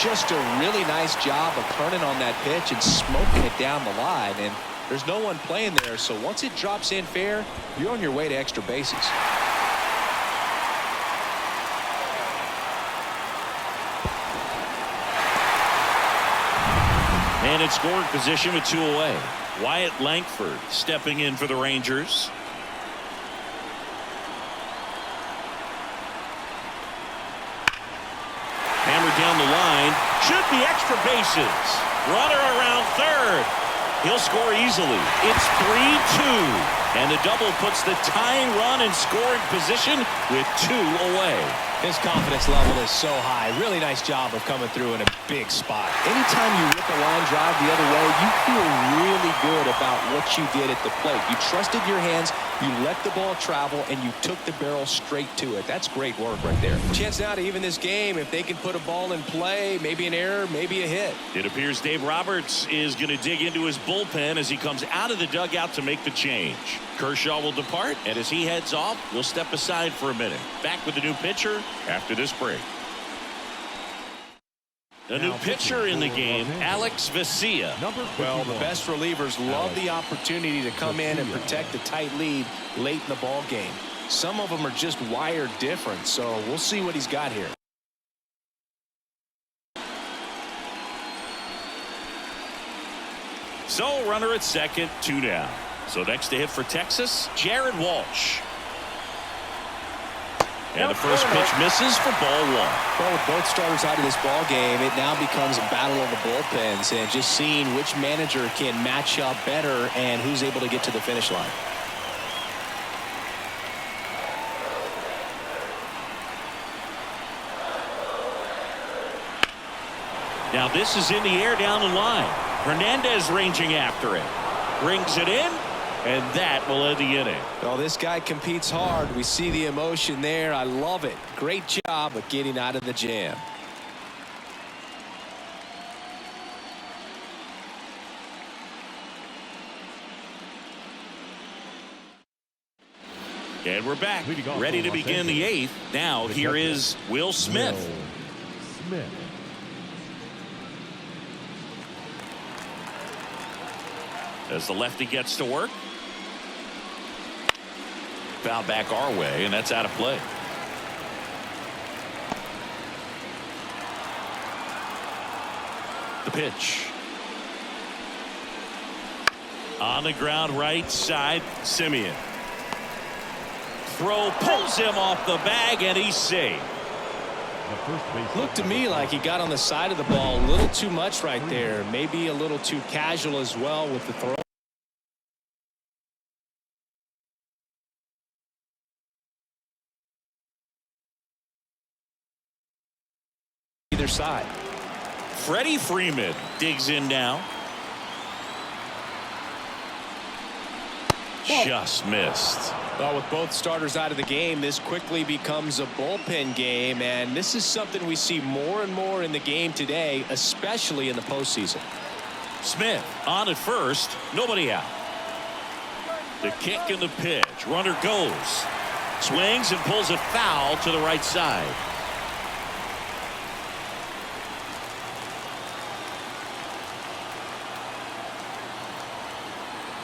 Just a really nice job of turning on that pitch and smoking it down the line. And there's no one playing there, so once it drops in fair, you're on your way to extra bases. And in scoring position with 2 away. Wyatt Langford stepping in for the Rangers. Hammered down the line. Should be extra bases. Runner around third. He'll score easily. It's 3-2. And the double puts the tying run in scoring position with 2 away. His confidence level is so high. Really nice job of coming through in a big spot. Anytime you rip a line drive the other way, you feel really good about what you did at the plate. You trusted your hands, you let the ball travel, and you took the barrel straight to it. That's great work right there. Chance now to even this game if they can put a ball in play, maybe an error, maybe a hit. It appears Dave Roberts is going to dig into his bullpen as he comes out of the dugout to make the change. Kershaw will depart, and as he heads off, we'll step aside for a minute. Back with the new pitcher after this break. A new pitcher in the game, Alex Vesia. Well, the best relievers love the opportunity to come in and protect a tight lead late in the ball game. Some of them are just wired different, so we'll see what he's got here. So runner at second, 2 down. So next to hit for Texas, Jared Walsh. And the first pitch misses for ball 1. Well, with both starters out of this ball game, it now becomes a battle of the bullpens and just seeing which manager can match up better and who's able to get to the finish line. Now this is in the air down the line. Hernandez ranging after it. Brings it in, and that will end the inning. Well, this guy competes hard. We see the emotion there. I love it. Great job of getting out of the jam. And we're back, Leading off ready for to Los begin the Angeles. 8th. Now here is Will Smith. Will Smith. As the lefty gets to work. Foul back our way, and that's out of play. The pitch. On the ground right side, Simeon. Throw pulls him off the bag, and he's safe. Looked to me like he got on the side of the ball a little too much right there. Maybe a little too casual as well with the throw. Either side. Freddie Freeman digs in now. Just missed. Well, with both starters out of the game, this quickly becomes a bullpen game, and this is something we see more and more in the game today, especially in the postseason. Smith on at first, nobody out. The kick and the pitch. Runner goes. Swings and pulls it foul to the right side.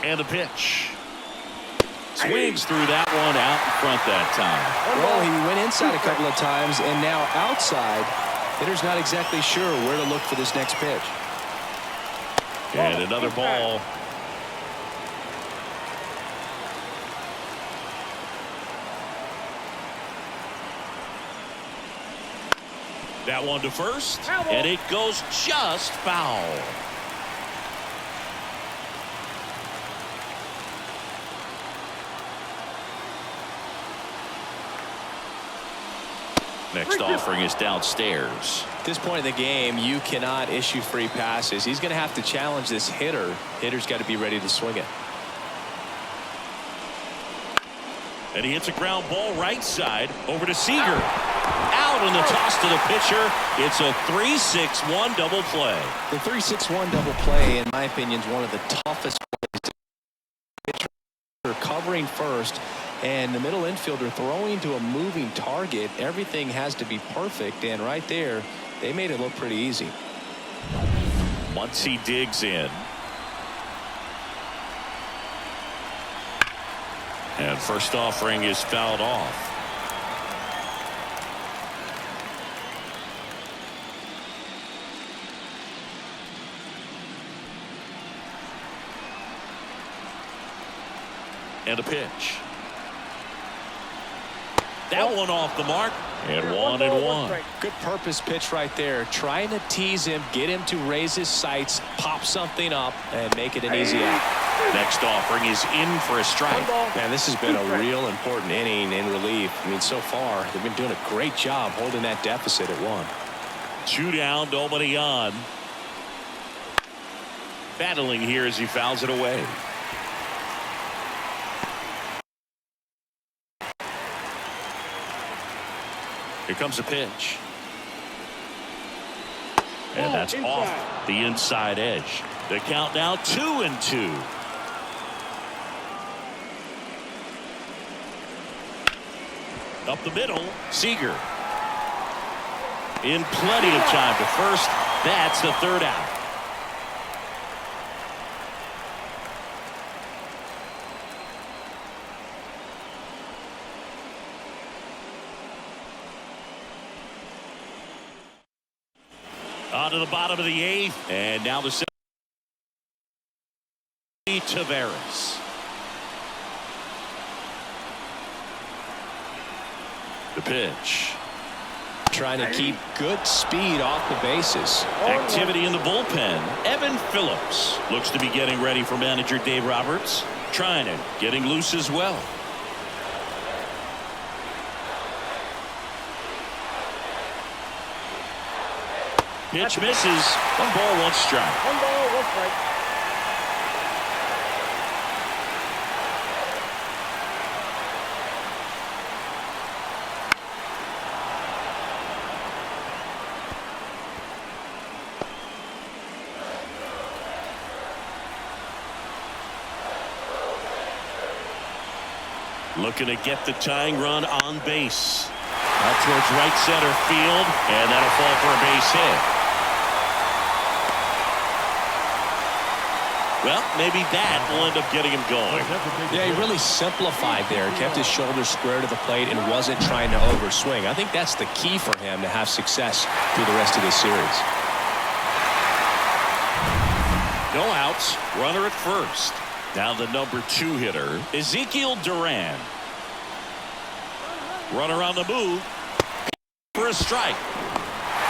And the pitch. Swings through that one out in front that time. Well, he went inside a couple of times, and now outside. Hitter's not exactly sure where to look for this next pitch. And another ball. That one to first, and it goes just foul. Next offering is downstairs. At this point in the game, you cannot issue free passes. He's going to have to challenge this hitter. Hitter's got to be ready to swing it. And he hits a ground ball right side over to Seager. Out on the toss to the pitcher. It's a 3-6-1 double play. The 3-6-1 double play, in my opinion, is one of the toughest plays to pitcher covering first. And the middle infielder throwing to a moving target. Everything has to be perfect, and right there they made it look pretty easy. Once he digs in, and first offering is fouled off. And a pitch. That one off the mark, and 1-1. Good purpose pitch right there. Trying to tease him, get him to raise his sights, pop something up, and make it an easy out. Next offering is in for a strike. Man, this has been a real important inning in relief. I mean, so far, they've been doing a great job holding that deficit at 1. 2 down, nobody on. Battling here as he fouls it away. Here comes a pitch. And that's off the inside edge. The count now 2-2. Up the middle, Seager. In plenty of time to first. That's the 3rd out. On to the bottom of the 8th, and now the Taveras. The pitch. Trying to keep good speed off the bases. Activity in the bullpen. Evan Phillips looks to be getting ready for manager Dave Roberts. Trinan getting loose as well. Pitch misses. 1 ball, 1 strike. 1 ball, 1 strike. Looking to get the tying run on base. Out towards right center field, and that'll fall for a base hit. Well, maybe that will end up getting him going. Yeah, he really simplified there. Kept his shoulders square to the plate and wasn't trying to overswing. I think that's the key for him to have success through the rest of this series. No outs. Runner at first. Now the number 2 hitter, Ezekiel Duran. Runner on the move for a strike.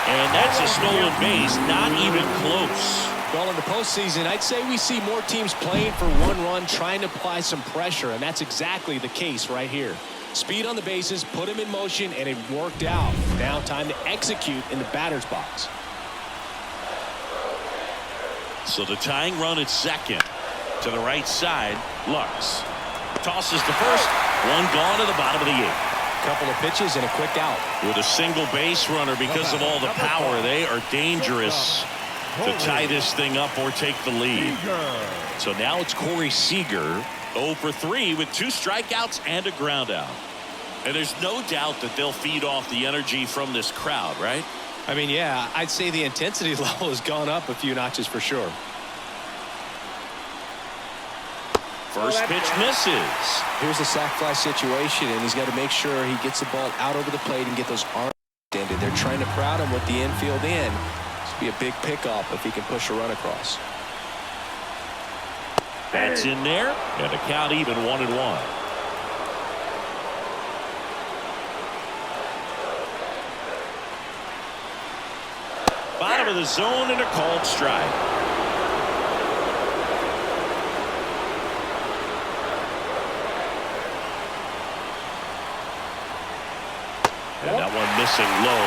And that's a stolen base. Not even close. Well, in the postseason, I'd say we see more teams playing for 1 run, trying to apply some pressure, and that's exactly the case right here. Speed on the bases, put him in motion, and it worked out. Now time to execute in the batter's box. So the tying run at second. To the right side, Lux tosses to first. 1 gone to the bottom of the 8th. Couple of pitches and a quick out. With a single base runner, because of all the power, they are dangerous to tie this thing up or take the lead. So now it's Corey Seager, 0 for 3 with 2 strikeouts and a ground out. And there's no doubt that they'll feed off the energy from this crowd, right? I mean, yeah, I'd say the intensity level has gone up a few notches for sure. First pitch misses. Here's a sac fly situation, and he's got to make sure he gets the ball out over the plate and get those arms extended. They're trying to crowd him with the infield in. This would be a big pickup if he can push a run across. That's in there, and the count even 1-1. Bottom of the zone and a called strike. And that one missing low.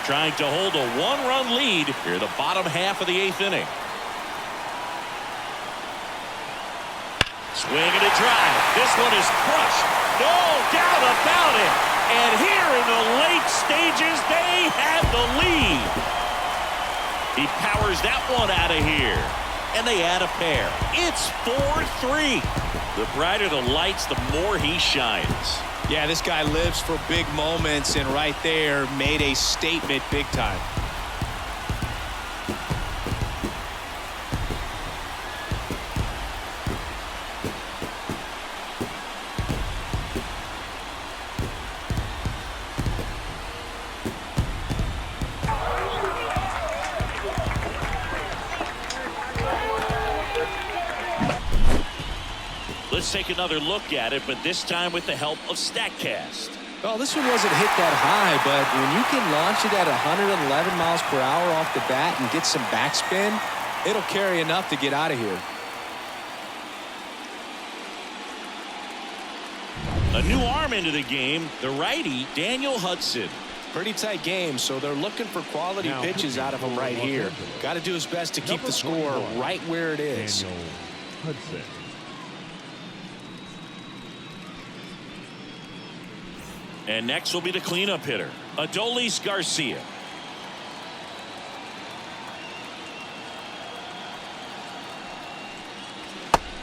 Trying to hold a 1-run lead here in the bottom half of the 8th inning. Swing and a drive. This one is crushed. No doubt about it. And here in the late stages, they have the lead. He powers that one out of here. And they add a pair. It's 4-3. The brighter the lights, the more he shines. Yeah, this guy lives for big moments, and right there made a statement big time. Let's take another look at it, but this time with the help of StatCast. Well, this one wasn't hit that high, but when you can launch it at 111 miles per hour off the bat and get some backspin, it'll carry enough to get out of here. A new arm into the game, the righty, Daniel Hudson. Pretty tight game, so they're looking for quality pitches out of him right here. Got to do his best to keep the score right where it is. Daniel Hudson. And next will be the cleanup hitter, Adolis Garcia.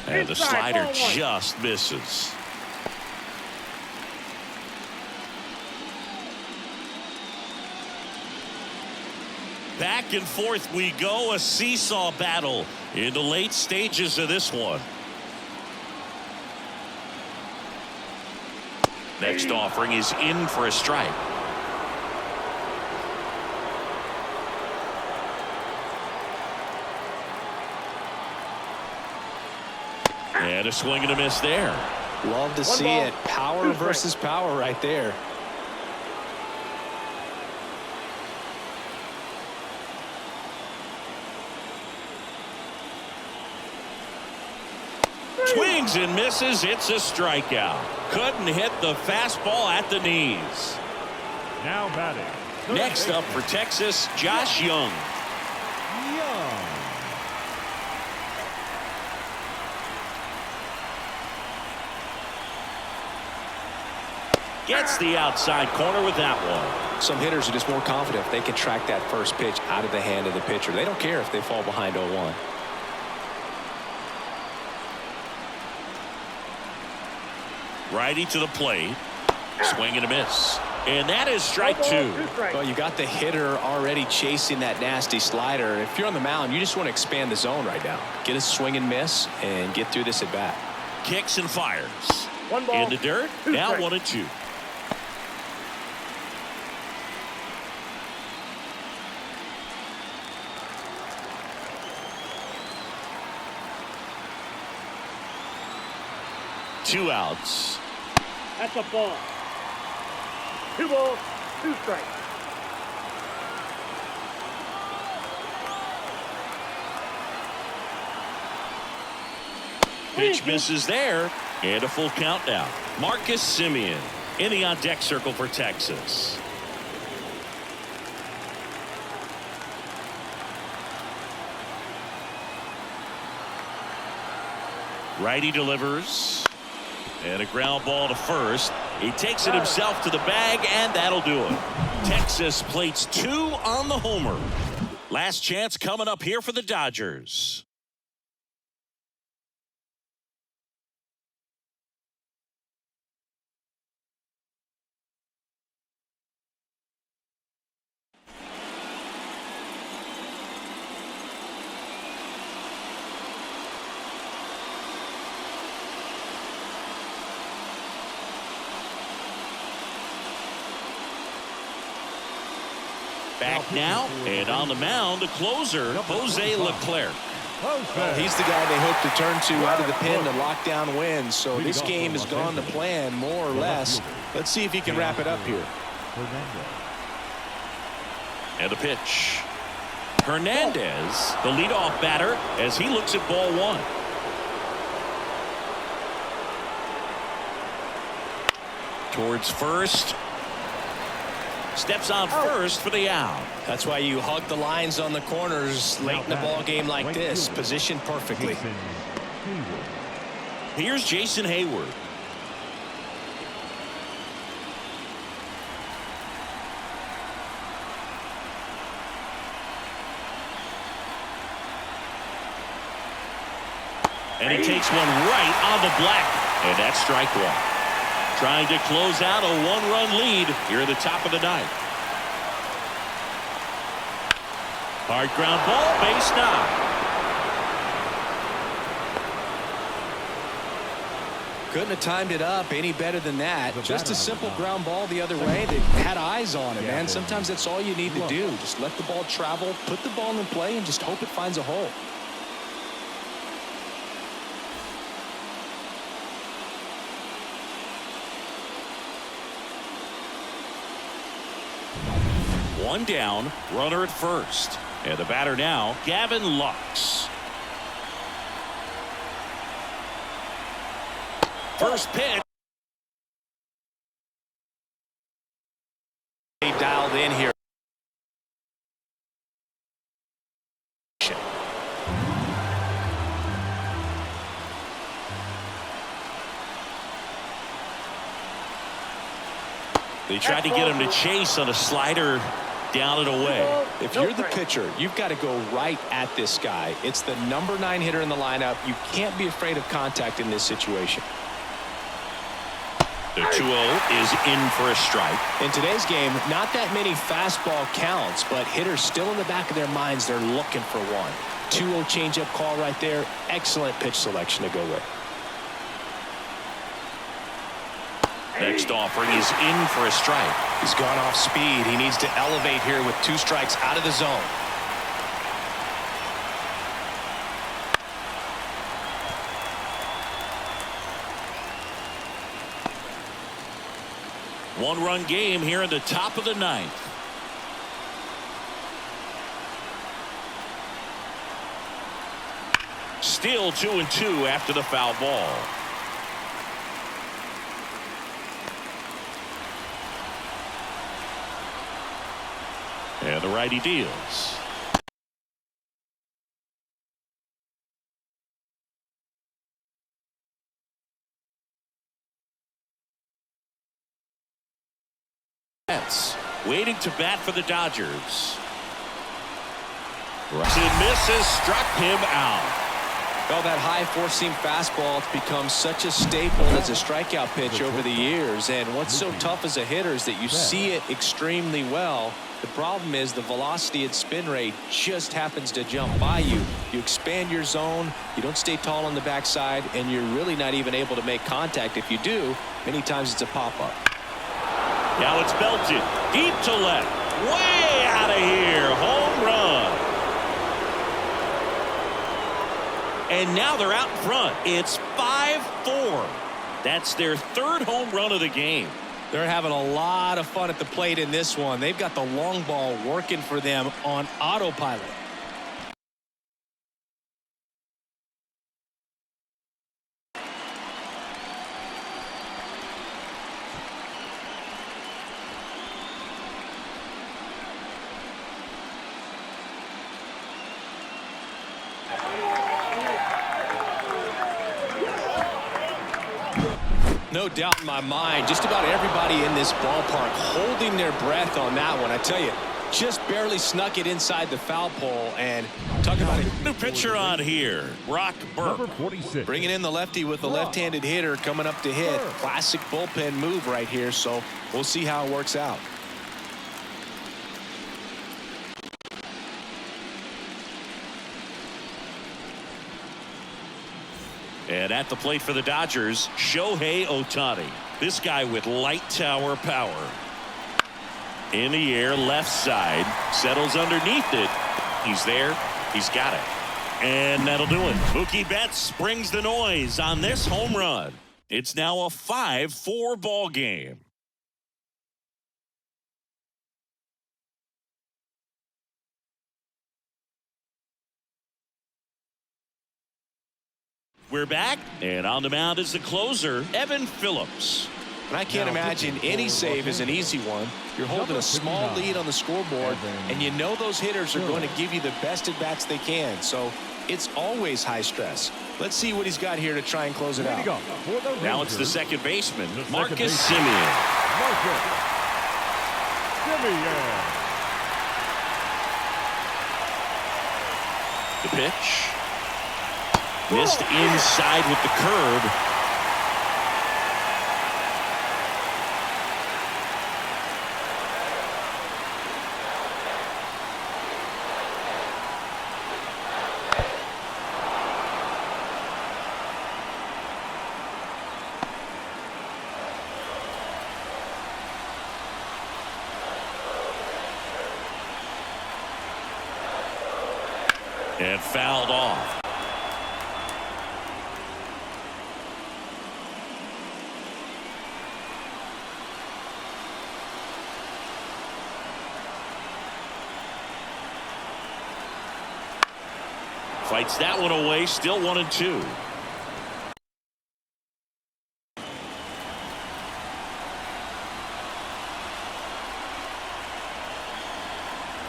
And the slider just misses. Back and forth we go, a seesaw battle in the late stages of this one. Next offering is in for a strike. And a swing and a miss there. Love to see it. Power versus power right there. Swings and misses. It's a strikeout. Couldn't hit the fastball at the knees. Now batting. Next up for Texas, Josh Young. Gets the outside corner with that one. Some hitters are just more confident if they can track that first pitch out of the hand of the pitcher. They don't care if they fall behind 0-1. Righty to the plate. Swing and a miss. And that is strike two. Well, you got the hitter already chasing that nasty slider. If you're on the mound, you just want to expand the zone right now. Get a swing and miss and get through this at bat. Kicks and fires. One ball, in the dirt. Now 1-2. Two outs. That's a ball. 2 balls, 2 strikes. Pitch misses there. And a full count now. Marcus Semien in the on-deck circle for Texas. Righty delivers. And a ground ball to first. He takes it himself to the bag, and that'll do it. Texas plates 2 on the homer. Last chance coming up here for the Dodgers. Back now, and on the mound, the closer, Jose Leclerc. Well, he's the guy they hope to turn to out of the pen to lock down wins. So this game has gone to plan, more or less. Let's see if he can wrap it up here. And the pitch. Hernandez, the leadoff batter, as he looks at ball 1. Towards first. Steps on first for the out. That's why you hug the lines on the corners late in the ball game like this. Positioned perfectly. Here's Jason Hayward. And he takes one right on the black. And that's strike 1. Trying to close out a 1-run lead here at the top of the 9th. Hard ground ball, base knock. Couldn't have timed it up any better than that. Just a simple ground ball the other way that had eyes on it, man. Sometimes that's all you need to do. Just let the ball travel, put the ball in play, and just hope it finds a hole. One down, runner at first. And the batter now, Gavin Lux. First pitch. They dialed in here. They tried to get him to chase on a slider down and away. If you're the pitcher, you've got to go right at this guy. It's the number 9 hitter in the lineup. You can't be afraid of contact in this situation. The 2-0 is in for a strike. In today's game, not that many fastball counts, but hitters still in the back of their minds, they're looking for one. 2-0 changeup call right there. Excellent pitch selection to go with. Next offering is in for a strike. He's gone off speed. He needs to elevate here with 2 strikes out of the zone. One-run game here in the top of the ninth. Still 2-2 after the foul ball. And the righty deals. Waiting to bat for the Dodgers. Misses, struck him out. Well, that high four-seam fastball has become such a staple as a strikeout pitch over the years. And what's so tough as a hitter is that you see it extremely well. The problem is the velocity and spin rate just happens to jump by you. You expand your zone, you don't stay tall on the backside, and you're really not even able to make contact. If you do, many times it's a pop-up. Now it's belted deep to left, way out of here, home run. And now they're out in front. It's 5-4. That's their third home run of the game. They're having a lot of fun at the plate in this one. They've got the long ball working for them on autopilot. No doubt in my mind, just about everybody in this ballpark holding their breath on that one. I tell you, just barely snuck it inside the foul pole. And talk about it. New pitcher on here, Brock Burke. Number 46. Bringing in the lefty with the left-handed hitter coming up to hit. Classic bullpen move right here, so we'll see how it works out. And at the plate for the Dodgers, Shohei Ohtani. This guy with light tower power. In the air, left side, settles underneath it. He's there. He's got it. And that'll do it. Mookie Betts brings the noise on this home run. It's now a 5-4 ball game. We're back, and on the mound is the closer, Evan Phillips. And I can't imagine any save is an easy one. You're holding a small lead on the scoreboard, and you know those hitters are going to give you the best at bats they can. So it's always high stress. Let's see what he's got here to try and close it out. Now it's the second baseman, Marcus Semien. Marcus Semien. The pitch. Missed inside with the curve. And fouled off. Fights that one away, still 1-2.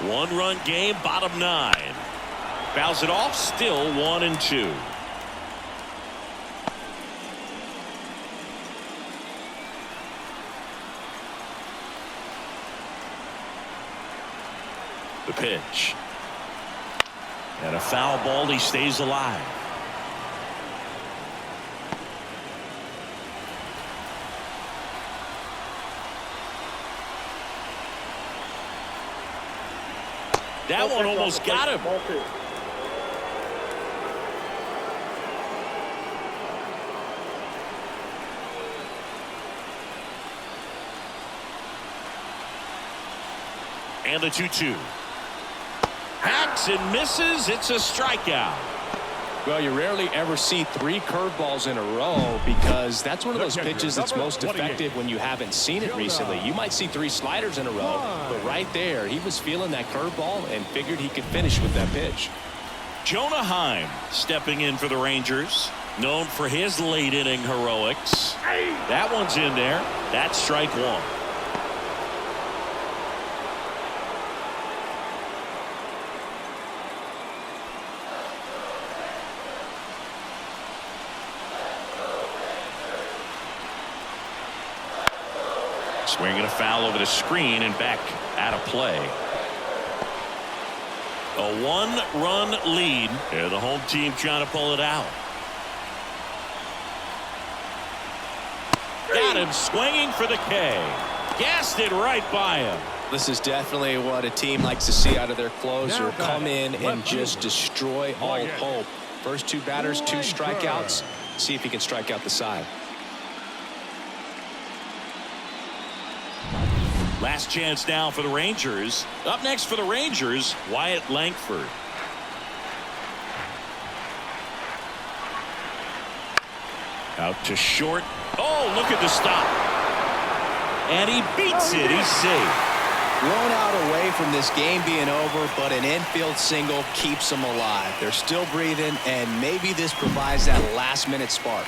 One-run game, bottom 9. Fouls it off, still 1-2. The pitch. And a foul ball, he stays alive. That one almost got him. And the 2-2. Hacks and misses. It's a strikeout. Well, you rarely ever see 3 curveballs in a row because that's one of those pitches that's most effective when you haven't seen it recently. You might see 3 sliders in a row, but right there, he was feeling that curveball and figured he could finish with that pitch. Jonah Heim stepping in for the Rangers, known for his late inning heroics. That one's in there. That's strike 1. Swinging a foul over the screen and back out of play. A 1-run lead. Yeah, the home team trying to pull it out. Got him swinging for the K. Gassed it right by him. This is definitely what a team likes to see out of their closer. Come in and just destroy all hope. First 2 batters, 2 strikeouts. See if he can strike out the side. Last chance now for the Rangers. Up next for the Rangers, Wyatt Langford. Out to short. Oh, look at the stop. And he beats it. He's safe. Blown out away from this game being over, but an infield single keeps them alive. They're still breathing, and maybe this provides that last-minute spark.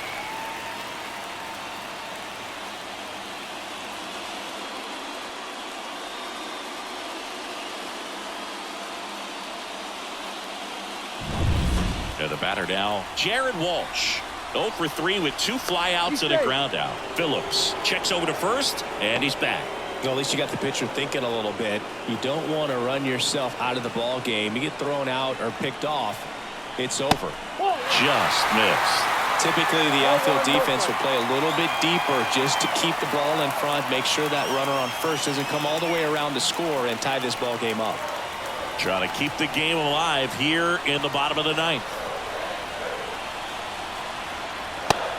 The batter now, Jared Walsh. 0 for 3 with 2 flyouts and a ground out. Phillips checks over to first, and he's back. Well, at least you got the pitcher thinking a little bit. You don't want to run yourself out of the ball game. You get thrown out or picked off, it's over. Just missed. Typically, the outfield defense will play a little bit deeper just to keep the ball in front, make sure that runner on first doesn't come all the way around to score and tie this ball game up. Trying to keep the game alive here in the bottom of the 9th.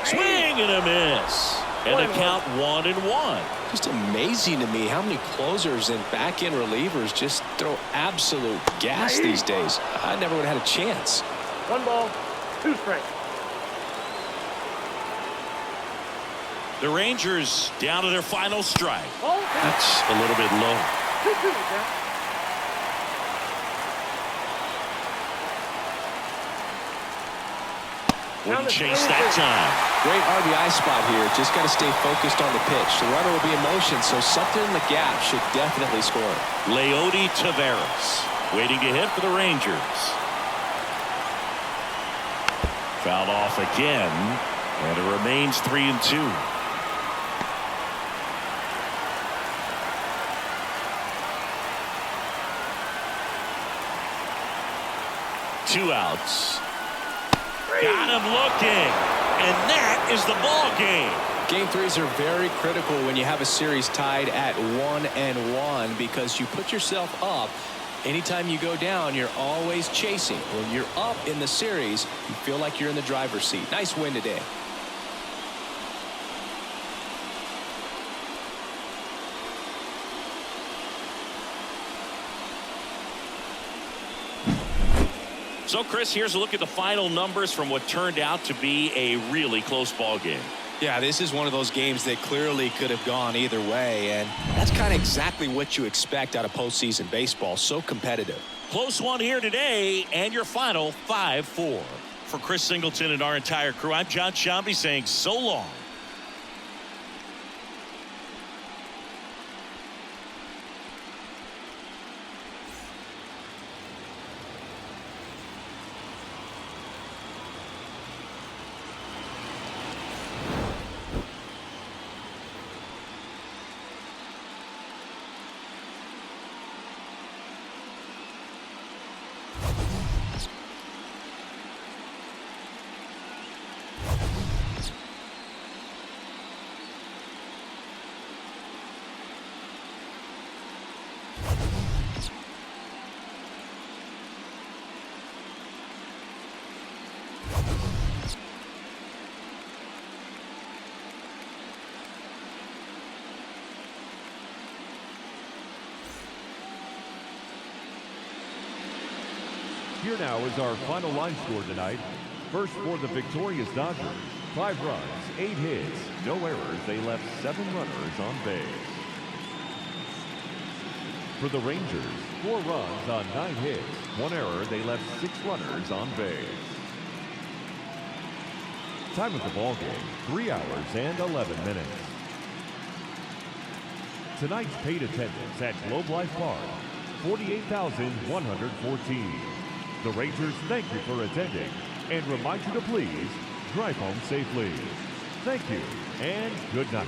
Swing and a miss. And the count 1-1. Just amazing to me how many closers and back-end relievers just throw absolute gas these days. I never would have had a chance. 1 ball, 2 strikes. The Rangers down to their final strike. Oh, That's a little bit low. 2-2, Jack. Wouldn't chase that time. Great RBI spot here. Just got to stay focused on the pitch. The runner will be in motion, so something in the gap should definitely score. Leody Taveras waiting to hit for the Rangers. Fouled off again, and it remains 3-2. Two outs. Got him looking, and that is the ball game. Game 3s are very critical when you have a series tied at 1-1 because you put yourself up. Anytime you go down, you're always chasing. When you're up in the series, you feel like you're in the driver's seat. Nice win today. So, Chris, here's a look at the final numbers from what turned out to be a really close ball game. Yeah, this is one of those games that clearly could have gone either way, and that's kind of exactly what you expect out of postseason baseball. So competitive. Close one here today, and your final 5-4. For Chris Singleton and our entire crew, I'm John Shambi saying so long. Here now is our final line score tonight. First for the victorious Dodgers, 5 runs, 8 hits, no errors. They left 7 runners on base. For the Rangers, 4 runs on 9 hits, 1 error. They left 6 runners on base. Time of the ball game, 3 hours and 11 minutes. Tonight's paid attendance at Globe Life Park, 48,114. The Rangers thank you for attending and remind you to please drive home safely. Thank you and good night.